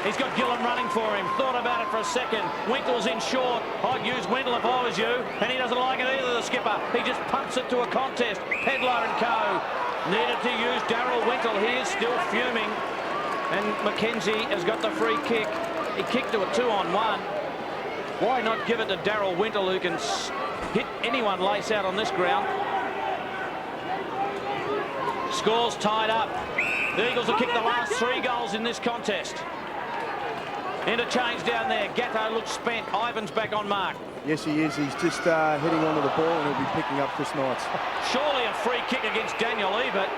Speaker 4: He's got Gillen running for him. Thought about it for a second. Winkle's in short. I'd use Wendell if I was you. And he doesn't like it either, the skipper. He just pumps it to a contest. Pedler and co. Needed to use Darryl Winkle. He is still fuming. And Mackenzie has got the free kick. He kicked to a 2-on-1. Why not give it to Darryl Wintle, who can hit anyone lace out on this ground? Scores tied up. The Eagles will kick the last 3 goals in this contest. Interchange down there. Gatto looks spent. Ivan's back on mark.
Speaker 3: Yes, he is. He's just heading onto the ball and he'll be picking up Chris Knights.
Speaker 4: Surely a free kick against Daniel Ebert.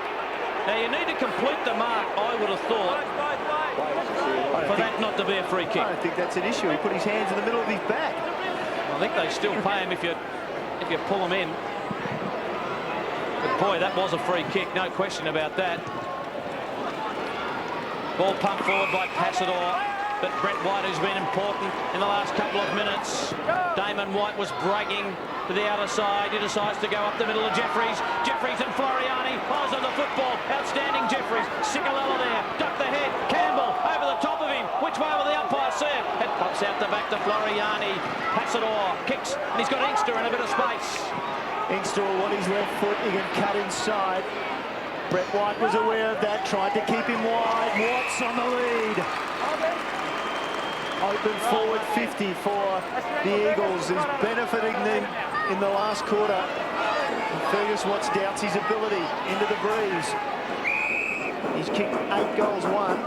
Speaker 4: Now, you need to complete the mark, I would have thought, for that not to be a free kick.
Speaker 1: I don't think that's an issue. He put his hands in the middle of his back.
Speaker 4: I think they still pay him if you pull him in. But boy, that was a free kick, no question about that. Ball pumped forward by Passador, but Brett White, who's been important in the last couple of minutes. Damon White was breaking to the outer side. He decides to go up the middle of Jeffries. Jeffries and Floriani. Eyes on the football. Outstanding Jeffries. Cicolella there. Duck the head. Campbell over the top of him. Which way will the umpire see it? It pops out the back to Floriani. Passador kicks, and he's got Inkster in a bit of space.
Speaker 1: Inkster will want his left foot. He can cut inside. Brett White was aware of that. Tried to keep him wide. Watts on the lead. Open forward 50 for the Eagles, is benefiting them in the last quarter. And Fergus Watts doubts his ability into the breeze. He's kicked 8 goals, 1.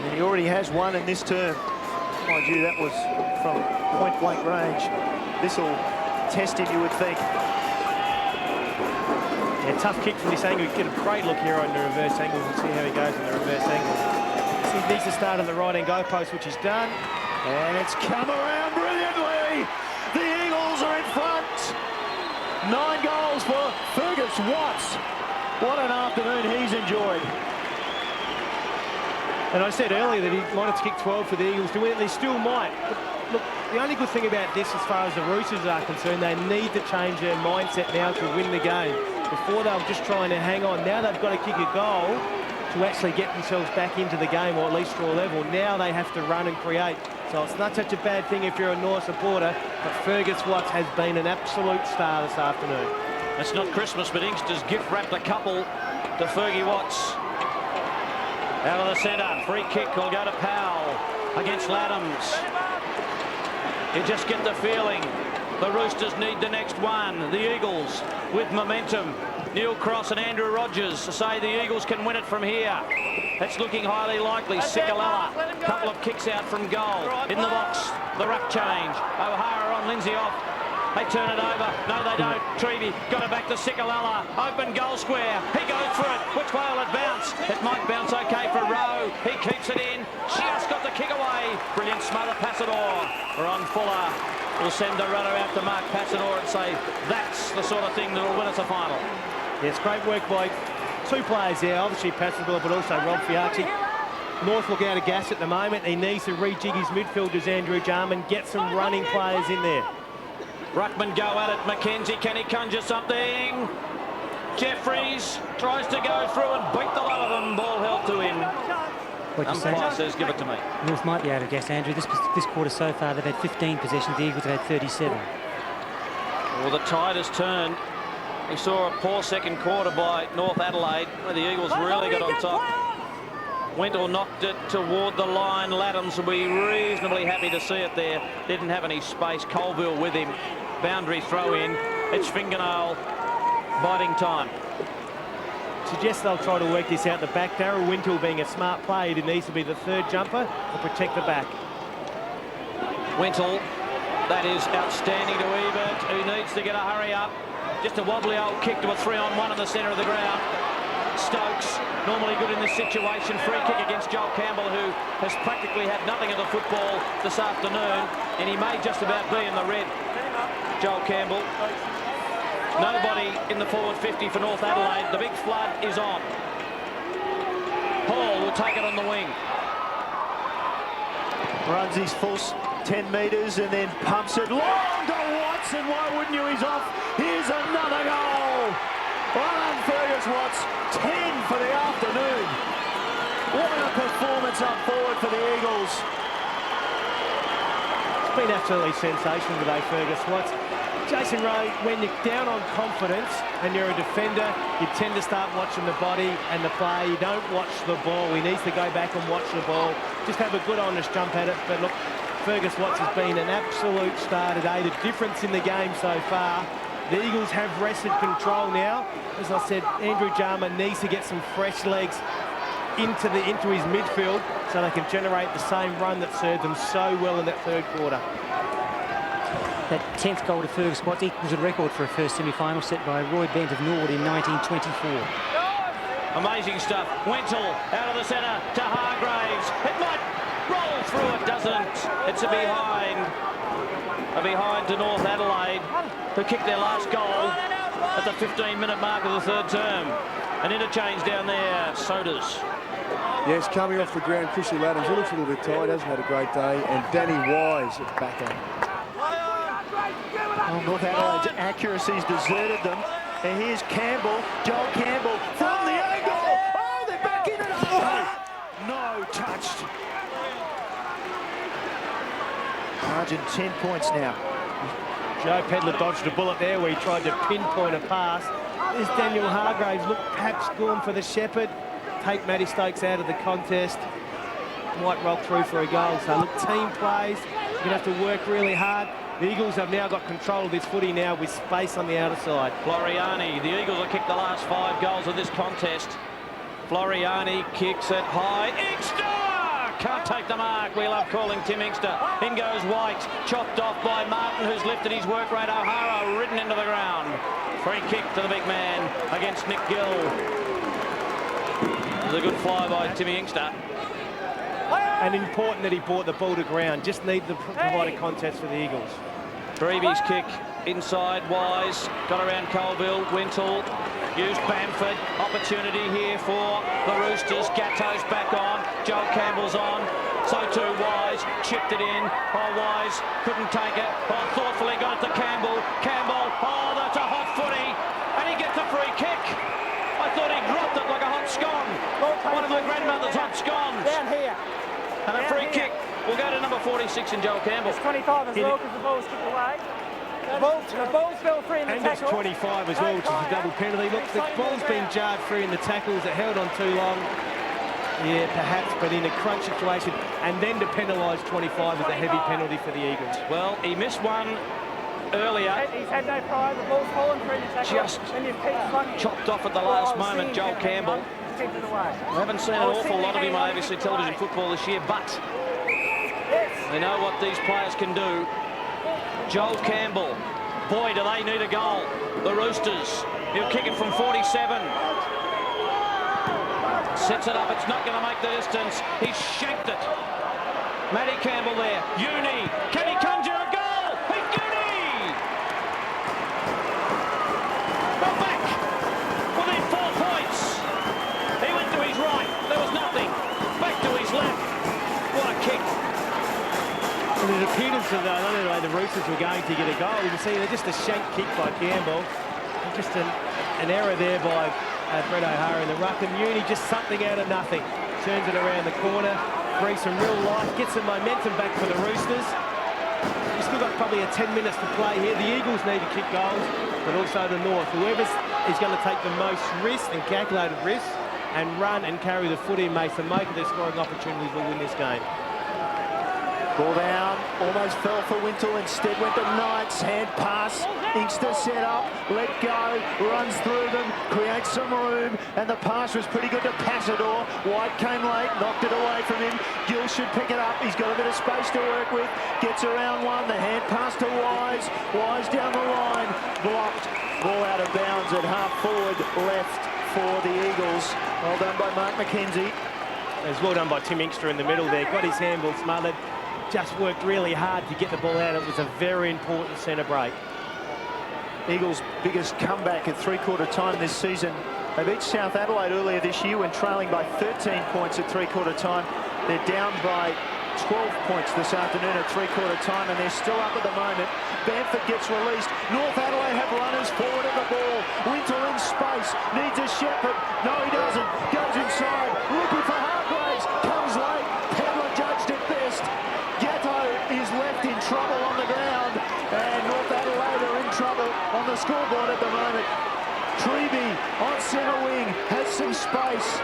Speaker 1: And he already has 1 in this term. Mind you, that was from point-blank range. This will test him, you would think.
Speaker 2: Yeah, tough kick from this angle. You get a great look here on the reverse angle. We'll see how he goes in the reverse angle. He needs to start on the right-hand goal post, which he's done.
Speaker 1: And it's come around brilliantly. The Eagles are in front. 9 goals for Fergus Watts. What an afternoon he's enjoyed.
Speaker 2: And I said earlier that he wanted to kick 12 for the Eagles to win it. They still might. But look, the only good thing about this, as far as the Roosters are concerned, they need to change their mindset now to win the game. Before they were just trying to hang on. Now they've got to kick a goal to actually get themselves back into the game, or at least draw level. Now they have to run and create. So it's not such a bad thing if you're a North supporter, but Fergus Watts has been an absolute star this afternoon.
Speaker 4: It's not Christmas, but Inkster's gift-wrapped a couple to Fergie Watts. Out of the centre, free kick will go to Powell against Laddams. You just get the feeling the Roosters need the next one. The Eagles with momentum. Neil Cross and Andrew Rogers say the Eagles can win it from here. It's looking highly likely. Sikalala, a couple of kicks out from goal. In the box, the ruck change. O'Hara on, Lindsay off. They turn it over. No, they don't. Treevey got it back to Sikalala. Open goal square. He goes for it. Which way will it bounce? It might bounce okay for Rowe. He keeps it in. Just got the kick away. Brilliant smother, Passador. Ron Fuller will send the runner out to Mark Passador and say that's the sort of thing that will win us a final.
Speaker 2: Yes, great work by two players there. Obviously Passador, but also Rob Fiacci. North look out of gas at the moment. He needs to rejig his midfielders, Andrew Jarman, get some running players in there.
Speaker 4: Ruckman go at it. McKenzie, can he conjure something? Jeffries tries to go through and beat the lot of them. Ball held to him. Umpire says give it to me.
Speaker 5: North might be out of gas, Andrew. This quarter so far, they've had 15 possessions. The Eagles have had 37.
Speaker 4: Well, the tide has turned. We saw a poor second quarter by North Adelaide, where the Eagles really got on top. Wintle knocked it toward the line. Laddams will be reasonably happy to see it there. Didn't have any space. Colville with him. Boundary throw in. It's fingernail biting time.
Speaker 2: Suggest they'll try to work this out the back. Darryl Wintle being a smart player, it needs to be the third jumper to protect the back.
Speaker 4: Wintle, that is outstanding to Ebert, who needs to get a hurry up. Just a wobbly old kick to a 3-on-1 in the centre of the ground. Stokes, normally good in this situation. Free kick against Joel Campbell, who has practically had nothing of the football this afternoon, and he may just about be in the red. Joel Campbell. Nobody in the forward 50 for North Adelaide. The big flood is on. Hall will take it on the wing.
Speaker 1: Runs his full 10 metres and then pumps it long to Watson. Why wouldn't you? He's off. Here's another goal. Well done, Fergus Watts. 10 for the afternoon. What a performance up forward for the Eagles.
Speaker 2: It's been absolutely sensational today, Fergus Watts. Jason Rowe, when you're down on confidence and you're a defender, you tend to start watching the body and the play. You don't watch the ball. He needs to go back and watch the ball. Just have a good honest jump at it. But look, Fergus Watts has been an absolute star today. The difference in the game so far. The Eagles have wrested control now. As I said, Andrew Jarman needs to get some fresh legs into his midfield so they can generate the same run that served them so well in that third quarter.
Speaker 5: That 10th goal to Fergus Watts equals a record for a first semi-final set by Roy Bent of Norwood in 1924.
Speaker 4: Amazing stuff. Wintle out of the centre to Hargraves. It might roll through, it doesn't. It's a behind. A behind to North Adelaide, who kicked their last goal at the 15-minute mark of the third term. An interchange down there, Sodas.
Speaker 3: Yes, coming off the ground, Chrissy Laddams, he looks a little bit tired, hasn't had a great day, and Danny Wise at back end.
Speaker 1: Well, North Adelaide's accuracy's deserted them. And here's Campbell, Joel Campbell from the angle. Oh, they're back in it. Oh, no, touched. Margin 10 points now.
Speaker 2: Joe Pedler dodged a bullet there where he tried to pinpoint a pass. There's Daniel Hargraves, look, perhaps going for the Shepherd. Take Matty Stokes out of the contest. Might roll through for a goal. So look, team plays. You're going to have to work really hard. The Eagles have now got control of this footy now with space on the outer side.
Speaker 4: Floriani, the Eagles have kicked the last 5 goals of this contest. Floriani kicks it high. Inkster! Can't take the mark. We love calling Tim Inkster. In goes White, chopped off by Martin, who's lifted his work rate. O'Hara ridden into the ground. Free kick to the big man against Nick Gill. It was a good fly by Timmy Inkster.
Speaker 2: And important that he brought the ball to ground. Just need to provide a contest for the Eagles.
Speaker 4: Treeby's kick inside Wise. Got around Colville. Wintle used Bamford. Opportunity here for the Roosters. Gatto's back on. Joel Campbell's on. So too Wise. Chipped it in. Oh, Wise couldn't take it. Oh, thoughtfully got it to Campbell. Campbell. Oh, that's a hot footy. And he gets a free kick. I thought he dropped it like a hot scone. One of my grandmother's hot scones.
Speaker 7: Down here.
Speaker 4: And a free kick will go to number 46 in Joel Campbell.
Speaker 7: It's 25 as well because the ball's kicked away. The ball's fell free in the
Speaker 2: and
Speaker 7: tackle.
Speaker 2: And it's 25 as well, which is a double penalty. Look, the ball's been jarred free in the tackles. It held on too long. Yeah, perhaps, but in a crunch situation, and then to penalise 25 is a heavy penalty for the Eagles.
Speaker 4: Well, he missed one earlier.
Speaker 7: He's had no pride. The ball's fallen through the tackle.
Speaker 4: Just
Speaker 7: and you've kept front.
Speaker 4: chopped off at the last moment, Joel Campbell.
Speaker 7: Keep it away.
Speaker 4: We haven't seen an awful lot of him on ABC television football this year, but they know what these players can do. Joel Campbell, boy, do they need a goal. The Roosters, he'll kick it from 47. Sets it up, it's not going to make the distance. He's shanked it. Matty Campbell there. Uni, can he conjure a goal? He's Uni! Well, back within 4 points. He went to his right, there was nothing. Back to his left. What a kick.
Speaker 2: And it appeared as though the Roosters were going to get a goal. You can see they're just a shank kick by Campbell. Just an error there by Brett O'Hara in the ruck, and Uni just something out of nothing. Turns it around the corner, brings some real life, gets some momentum back for the Roosters. We've still got probably 10 minutes to play here. The Eagles need to kick goals, but also the North. Whoever is going to take the most risk and calculated risk and run and carry the footy and make the most of their scoring opportunities will win this game.
Speaker 1: Ball down, almost fell for Wintle, instead went to Knights, hand pass, Inkster set up, let go, runs through them, creates some room, and the pass was pretty good to Passador. White came late, knocked it away from him. Gill should pick it up, he's got a bit of space to work with, gets around one, the hand pass to Wise, Wise down the line, blocked, ball out of bounds at half forward left for the Eagles. Well done by Mark McKenzie.
Speaker 2: It was well done by Tim Inkster in the middle there, got his handball smothered. Just worked really hard to get the ball out. It was a very important centre break.
Speaker 1: Eagles' biggest comeback at three-quarter time this season. They beat South Adelaide earlier this year when trailing by 13 points at three-quarter time. They're down by 12 points this afternoon at three-quarter time, and they're still up at the moment. Bamford gets released. North Adelaide have runners forward of the ball. Wintle in space, needs a shepherd. No, he doesn't. Goes inside, looking for Hargraves. Comes late. Pedler judged it best. Is left in trouble on the ground, and North Adelaide are in trouble on the scoreboard at the moment. Treby on centre wing has some space.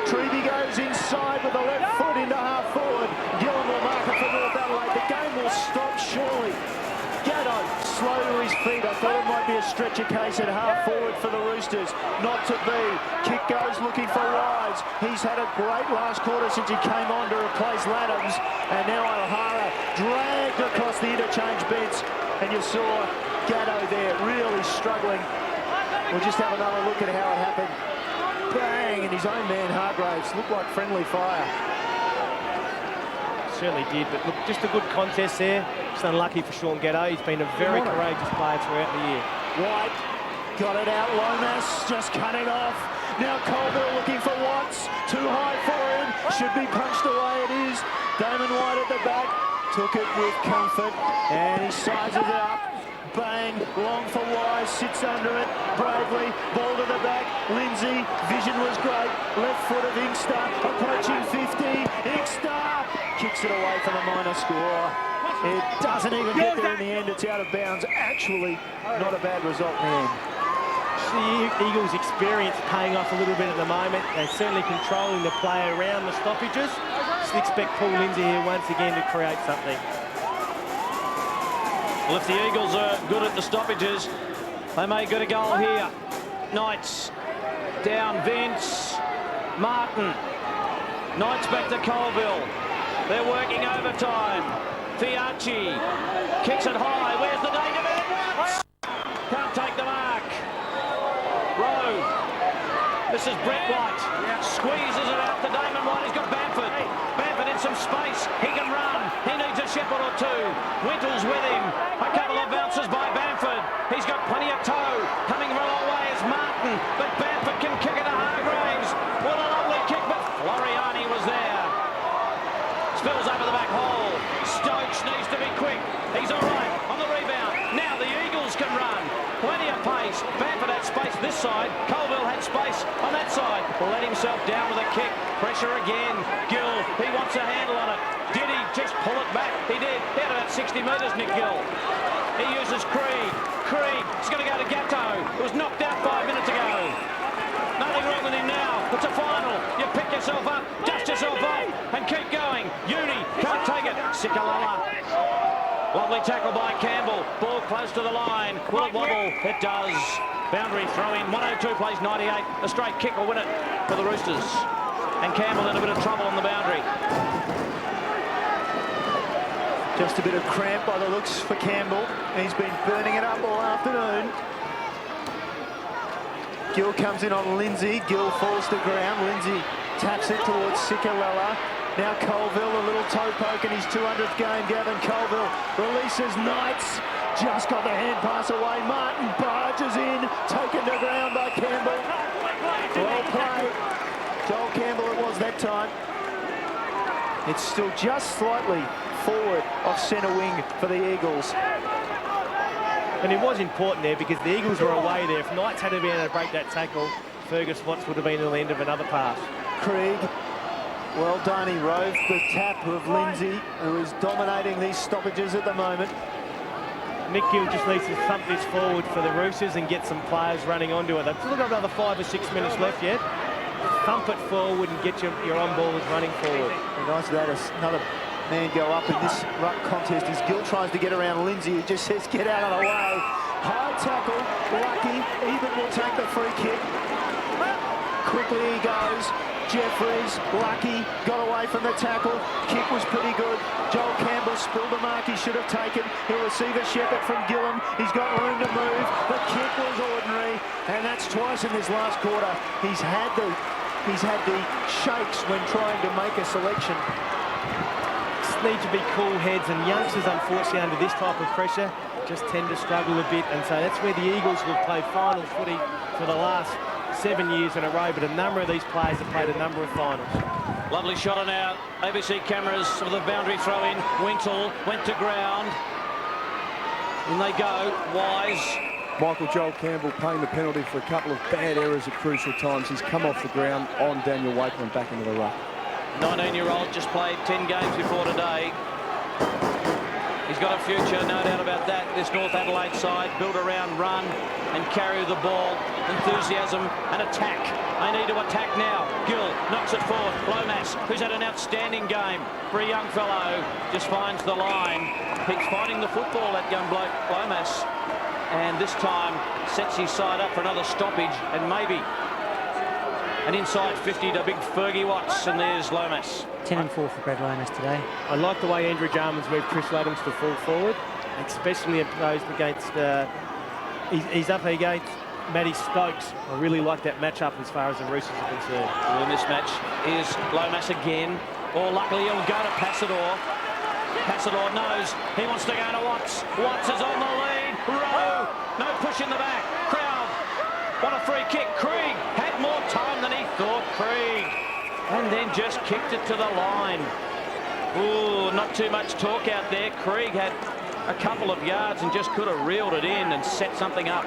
Speaker 1: Treby goes inside with the left foot into half forward. Gillen will mark it for North Adelaide. The game will stop surely. Gatto slow to his feet. I thought it might be a stretcher case at half forward for the Roosters. Not to be. Kick goes looking for Wise. He's had a great last quarter since he came on to replace Laddams. And now O'Hara dragged across the interchange bench. And you saw Gatto there really struggling. We'll just have another look at how it happened. Bang! And his own man Hargraves looked like friendly fire.
Speaker 2: Certainly did, but look, just a good contest there. Just unlucky for Sean Gatto. He's been a very courageous player throughout the year.
Speaker 1: White got it out. Lomas just cutting off. Now Colville looking for Watts. Too high for him. Should be punched away. It is. Damon White at the back. Took it with comfort. And he sizes it up. Bang. Long for Wise. Sits under it. Bravely. Ball to the back. Lindsay. Vision was great. Left foot of Inkster. Approaching 50. Inkster kicks it away from the minor score. It doesn't even get there in the end. It's out of bounds. Actually, not a bad result in the end.
Speaker 2: The Eagles' experience paying off a little bit at the moment. They're certainly controlling the play around the stoppages. Just expect Paul Lindsay here once again to create something.
Speaker 4: Well, if the Eagles are good at the stoppages, they may get a goal here. Knights down Vince. Martin. Knights back to Colville. They're working overtime. Fiachi kicks it high. Where's the danger man? Watts can't take the mark. Rowe. This is Brett White. Squeezes it out to Damon White. He's got Bamford. Bamford in some space. He can run. He needs a shepherd or two. Wintle's with him. A couple of bounces by Bamford. He's got plenty of toe. Coming from a long way is Martin. But Bamford can kick it to Hargraves. What a lovely kick, but Floriani was there. Spills over the back hole. Stokes needs to be quick. He's all right on the rebound. Now the Eagles can run. Plenty of pace. Bamford had space this side. Colville had space on that side. Let himself down with a kick. Pressure again. Gill, he wants a handle on it. Did he just pull it back? He did. He had about 60 metres, Nick Gill. He uses Creed. Creed, he's going to go to Gatto. It was knocked out 5 minutes ago. Nothing wrong with him now. It's a final. You pick yourself up. Sikalala. Lovely tackle by Campbell. Ball close to the line. Will it wobble? It does. Boundary throw in. 102 plays 98. A straight kick will win it for the Roosters. And Campbell in a bit of trouble on the boundary.
Speaker 1: Just a bit of cramp by the looks for Campbell. He's been burning it up all afternoon. Gill comes in on Lindsay. Gill falls to ground. Lindsay taps it towards Sikalala. Now Colville, a little toe poke in his 200th game. Gavin Colville releases Knights. Just got the hand pass away. Martin barges in. Taken to ground by Campbell. Well played. Joel Campbell it was that time. It's still just slightly forward of centre wing for the Eagles.
Speaker 2: And it was important there because the Eagles were away there. If Knights had to be able to break that tackle, Fergus Watts would have been at the end of another pass.
Speaker 1: Krieg, well done. He roved the tap of Lindsay, who is dominating these stoppages at the moment.
Speaker 2: Nick Gill just needs to thump this forward for the Roosters and get some players running onto it. They've still got another 5 or 6 minutes left yet. Thump it forward and get your on-ballers running forward.
Speaker 1: And nice that another man go up in this ruck contest as Gill tries to get around Lindsay, who just says, get out of the way. High tackle, Lucky, Eben will take the free kick. Quickly he goes. Jeffries, Lucky, got away from the tackle. Kick was pretty good. Joel Campbell spilled the mark he should have taken. He'll receive a shepherd from Gillam. He's got room to move. The kick was ordinary, and that's twice in this last quarter. He's had the shakes when trying to make a selection.
Speaker 2: Just need to be cool heads, and youngsters, unfortunately, under this type of pressure, just tend to struggle a bit, and so that's where the Eagles will play final footy for the last 7 years in a row, but a number of these players have played a number of finals.
Speaker 4: Lovely shot on our ABC cameras of the boundary throw in. Wintle went to ground. And they go. Wise.
Speaker 3: Michael Joel Campbell paying the penalty for a couple of bad errors at crucial times. He's come off the ground on Daniel Wakeman back into the ruck.
Speaker 4: 19-year-old just played 10 games before today. He's got a future, no doubt about that. This North Adelaide side build around, run and carry the ball. Enthusiasm and attack. They need to attack now. Gill knocks it forward. Lomas, who's had an outstanding game for a young fellow, just finds the line. He's finding the football, that young bloke, Lomas. And this time sets his side up for another stoppage and maybe an inside 50 to big Fergie Watts, and there's Lomas.
Speaker 5: 10 and 4 for Brad Lomas today.
Speaker 2: I like the way Andrew Jarman's moved Chris Adams to full forward, especially opposed against, he's up against Matty Stokes. I really like that matchup as far as the Roosters are concerned.
Speaker 4: Well, in this match is Lomas again, or luckily he'll go to Passador. Passador knows he wants to go to Watts. Watts is on the lead. Rowe, no push in the back. Crowd, what a free kick. Krieg had more time than he thought. Krieg, and then just kicked it to the line. Ooh, not too much talk out there. Krieg had a couple of yards and just could have reeled it in and set something up.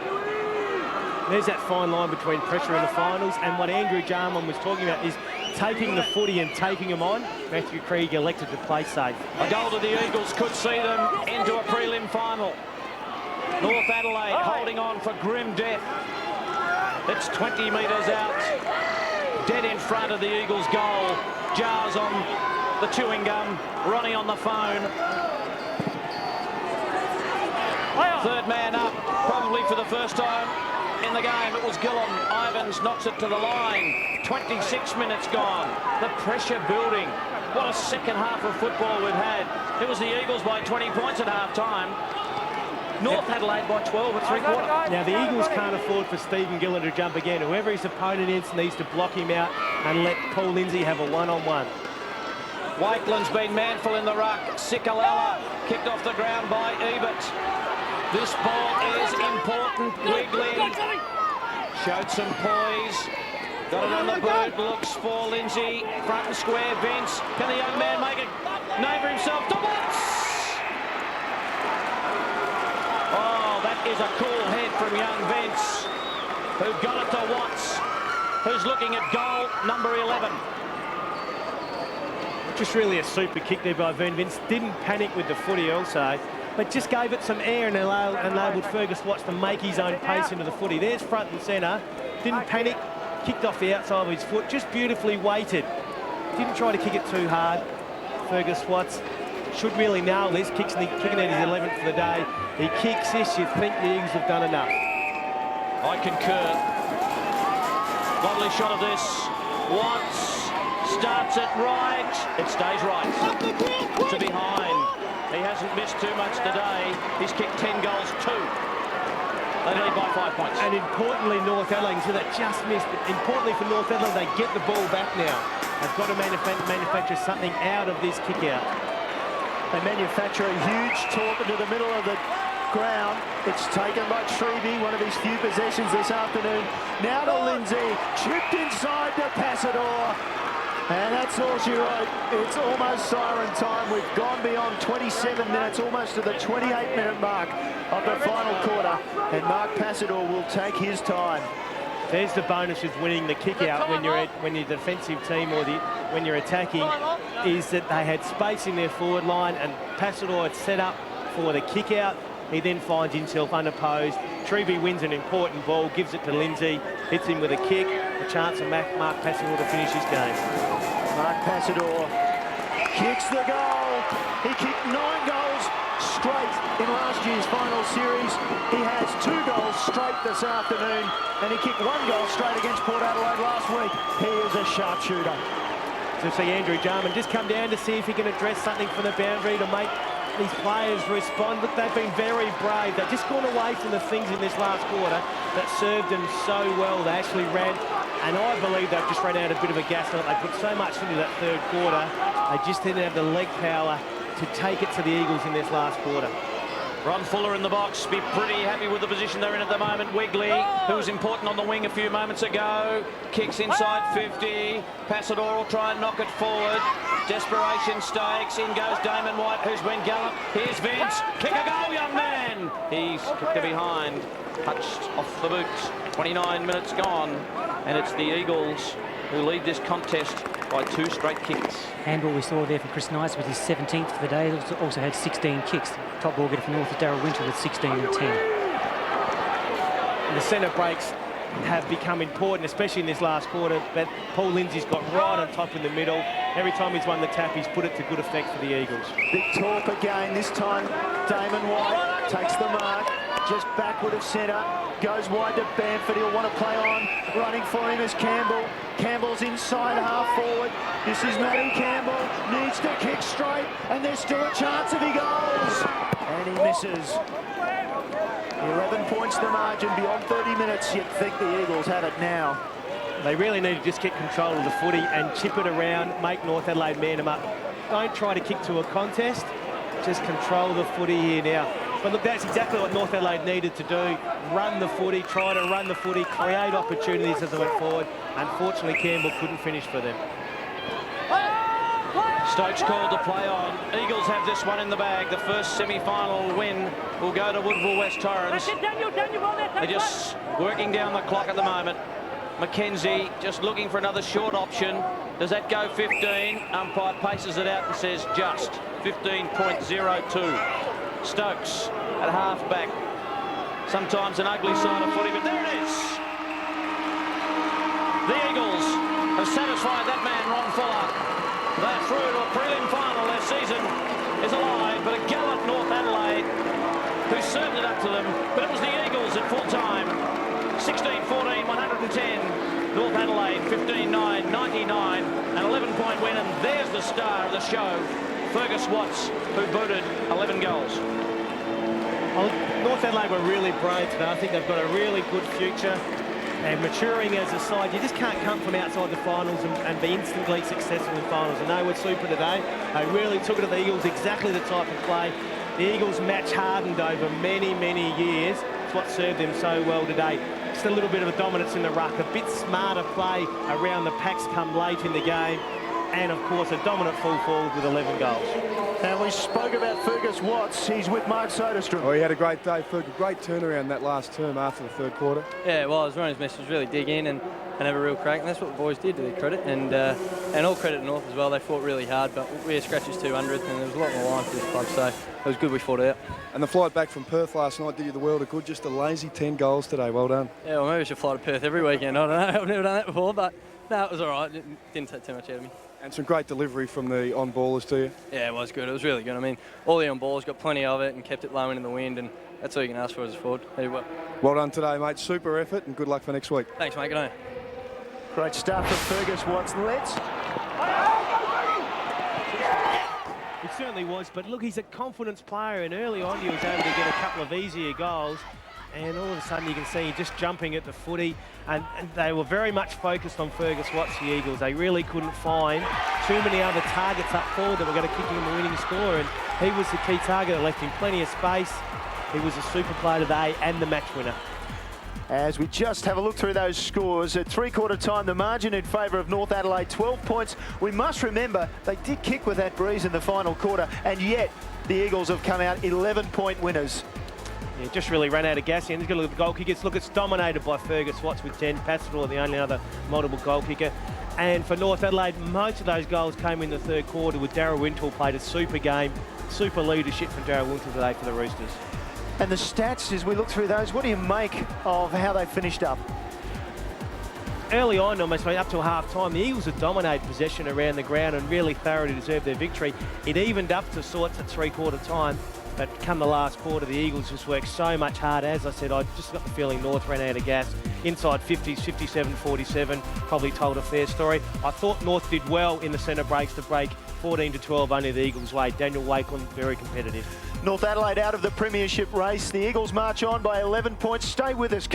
Speaker 2: There's that fine line between pressure in the finals and what Andrew Jarman was talking about is taking the footy and taking them on. Matthew Krieg elected to play safe.
Speaker 4: A goal to the Eagles could see them into a prelim final. North Adelaide holding on for grim death. It's 20 metres out. Dead in front of the Eagles' goal. Jars on the chewing gum. Ronnie on the phone. Third man up, probably for the first time in the game. It was Gillum. Ivans knocks it to the line. 26 minutes gone. The pressure building. What a second half of football we've had. It was the Eagles by 20 points at half-time. North Adelaide by 12 at three-quarter.
Speaker 2: Now, the Eagles can't afford for Stephen Gillen to jump again. Whoever his opponent is needs to block him out and let Paul Lindsay have a one-on-one.
Speaker 4: Wakeland's been manful in the ruck. Sikalala kicked off the ground by Ebert. This ball is important. Wiggly showed some poise. Got it on the boot. Looks for Lindsay. Front and square. Vince. Can the young man make it? Name for himself to Watts. Oh, that is a cool head from young Vince, who got it to Watts, who's looking at goal number 11.
Speaker 2: Just really a super kick there by Vern Vince. Didn't panic with the footy also, but just gave it some air and enabled Fergus Watts to make his own pace into the footy. There's front and centre. Didn't panic. Kicked off the outside of his foot. Just beautifully weighted. Didn't try to kick it too hard. Fergus Watts should really nail this. Kicking at his 11th for the day. He kicks this, you think the Eagles have done enough.
Speaker 4: I concur. Lovely shot of this. Watts starts it right. It stays right. To behind. He hasn't missed too much today. He's kicked 10 goals too. They lead by 5 points.
Speaker 2: And importantly, North Adelaide, so they just missed it. Importantly for North Adelaide, they get the ball back now. They've got to manufacture something out of this kick out.
Speaker 1: They manufacture a huge torp into the middle of the ground. It's taken by Treby, one of his few possessions this afternoon. Now to Lindsay, chipped inside to Passador. And that's all she wrote. It's almost siren time. We've gone beyond 27 minutes, almost to the 28-minute mark of the final quarter. And Mark Passador will take his time.
Speaker 2: There's the bonus with winning the kick out when you're defensive team or when you're attacking, is that they had space in their forward line and Passador had set up for the kick out. He then finds himself unopposed. Treby wins an important ball, gives it to Lindsay, hits him with a kick, a chance for Mark Passador to finish his game.
Speaker 1: Mark Passador kicks the goal. He kicked 9 goals straight in last year's final series. He has 2 goals straight this afternoon, and he kicked 1 goal straight against Port Adelaide last week. He is a sharpshooter.
Speaker 2: To see Andrew Jarman just come down to see if he can address something from the boundary to make these players respond. Look, they've been very brave. They've just gone away from the things in this last quarter that served them so well. They actually ran, and I believe they've just ran out a bit of a gas on it. They put so much into that third quarter. They just didn't have the leg power to take it to the Eagles in this last quarter.
Speaker 4: Ron Fuller in the box, be pretty happy with the position they're in at the moment. Wigley, who was important on the wing a few moments ago, kicks inside 50. Passador will try and knock it forward. Desperation stakes. In goes Damon White, who's been galloped. Here's Vince. Kick a goal, young man. He's kicked it behind. Touched off the boots. 29 minutes gone. And it's the Eagles who lead this contest by 2 straight kicks.
Speaker 5: Handball we saw there for Chris Knights with his 17th for the day. He also had 16 kicks. Top ball getter for North is Daryl Winter with 16 and 10.
Speaker 2: And the centre breaks have become important, especially in this last quarter. But Paul Lindsay's got right on top in the middle. Every time he's won the tap, he's put it to good effect for the Eagles.
Speaker 1: Big torp again. This time Damon White takes the mark. Just backward of centre. Goes wide to Bamford. He'll want to play on. Running for him is Campbell. Campbell's inside half forward. This is Matty Campbell. Needs to kick straight. And there's still a chance if he goes. And he misses. 11 points the margin. Beyond 30 minutes, you'd think the Eagles have it now.
Speaker 2: They really need to just get control of the footy and chip it around, make North Adelaide man them up. Don't try to kick to a contest. Just control the footy here now. But look, that's exactly what North Adelaide needed to do. Run the footy, try to run the footy, create opportunities as they went forward. Unfortunately, Campbell couldn't finish for them.
Speaker 4: Stokes called to play on. Eagles have this one in the bag. The first semi-final win will go to Woodville West Torrens. They're just working down the clock at the moment. Mackenzie just looking for another short option. Does that go 15? Umpire paces it out and says just 15.02. Stokes at half-back. Sometimes an ugly side of footy, but there it is. The Eagles have satisfied that man, Ron Fuller. They're through to a prelim final. Their season is alive, but a gallant North Adelaide who served it up to them. But it was the Eagles at full time. 16-14, 110. North Adelaide, 15-9, 99. An 11-point win, and there's the star of the show, Fergus Watts, who booted 11 goals.
Speaker 2: Well, North Adelaide were really brave today. I think they've got a really good future. And maturing as a side, you just can't come from outside the finals and be instantly successful in finals. And they were super today. They really took it to the Eagles, exactly the type of play. The Eagles match hardened over many, many years. It's what served them so well today. Just a little bit of a dominance in the ruck, a bit smarter play around the packs come late in the game. And, of course, a dominant full forward with 11 goals.
Speaker 1: And we spoke about Fergus Watts. He's with Mark Soderstrom.
Speaker 3: Oh, he had a great day, Fergus. Great turnaround that last term after the third quarter.
Speaker 8: Yeah, well, as Ronnie's message, really dig in and have a real crack, and that's what the boys did, to their credit, and all credit to North as well. They fought really hard, but we had scratches 200, and there was a lot more line for this club, so it was good we fought out. And
Speaker 3: the flight back from Perth last night did you the world of good. Just a lazy 10 goals today. Well done.
Speaker 8: Yeah, well, maybe I should fly to Perth every weekend. I don't know. I've never done that before, but no, it was all right. It didn't take too much out of me.
Speaker 3: And some great delivery from the on-ballers to you.
Speaker 8: Yeah, it was good. It was really good. I mean, all the on-ballers got plenty of it and kept it low and in the wind, and that's all you can ask for as a forward.
Speaker 3: Well done today, mate. Super effort, and good luck for next week.
Speaker 8: Thanks, mate. Good night.
Speaker 1: Great start from Fergus Watts.
Speaker 2: It certainly was, but look, he's a confidence player, and early on he was able to get a couple of easier goals, and all of a sudden you can see him just jumping at the footy, and they were very much focused on Fergus Watts, the Eagles. They really couldn't find too many other targets up forward that were going to kick him the winning score, and he was the key target that left him plenty of space. He was a super player today and the match winner.
Speaker 1: As we just have a look through those scores, at three-quarter time, the margin in favour of North Adelaide, 12 points. We must remember they did kick with that breeze in the final quarter, and yet the Eagles have come out 11-point winners.
Speaker 2: Yeah, just really ran out of gas. And he's got to look at the goal kickers. Look, it's dominated by Fergus Watts with 10. Pastoral, the only other multiple goal kicker. And for North Adelaide, most of those goals came in the third quarter, with Darryl Wintle played a super game. Super leadership from Darryl Wintle today for the Roosters.
Speaker 1: And the stats, as we look through those, what do you make of how they finished up?
Speaker 2: Early on, almost up till half-time, the Eagles had dominated possession around the ground and really thoroughly deserved their victory. It evened up to sorts at three-quarter time, but come the last quarter, the Eagles just worked so much harder. As I said, I just got the feeling North ran out of gas. Inside 50s, 57-47, probably told a fair story. I thought North did well in the centre breaks to break 14-12 only the Eagles' way. Daniel Wakeland, very competitive.
Speaker 1: North Adelaide out of the premiership race. The Eagles march on by 11 points. Stay with us.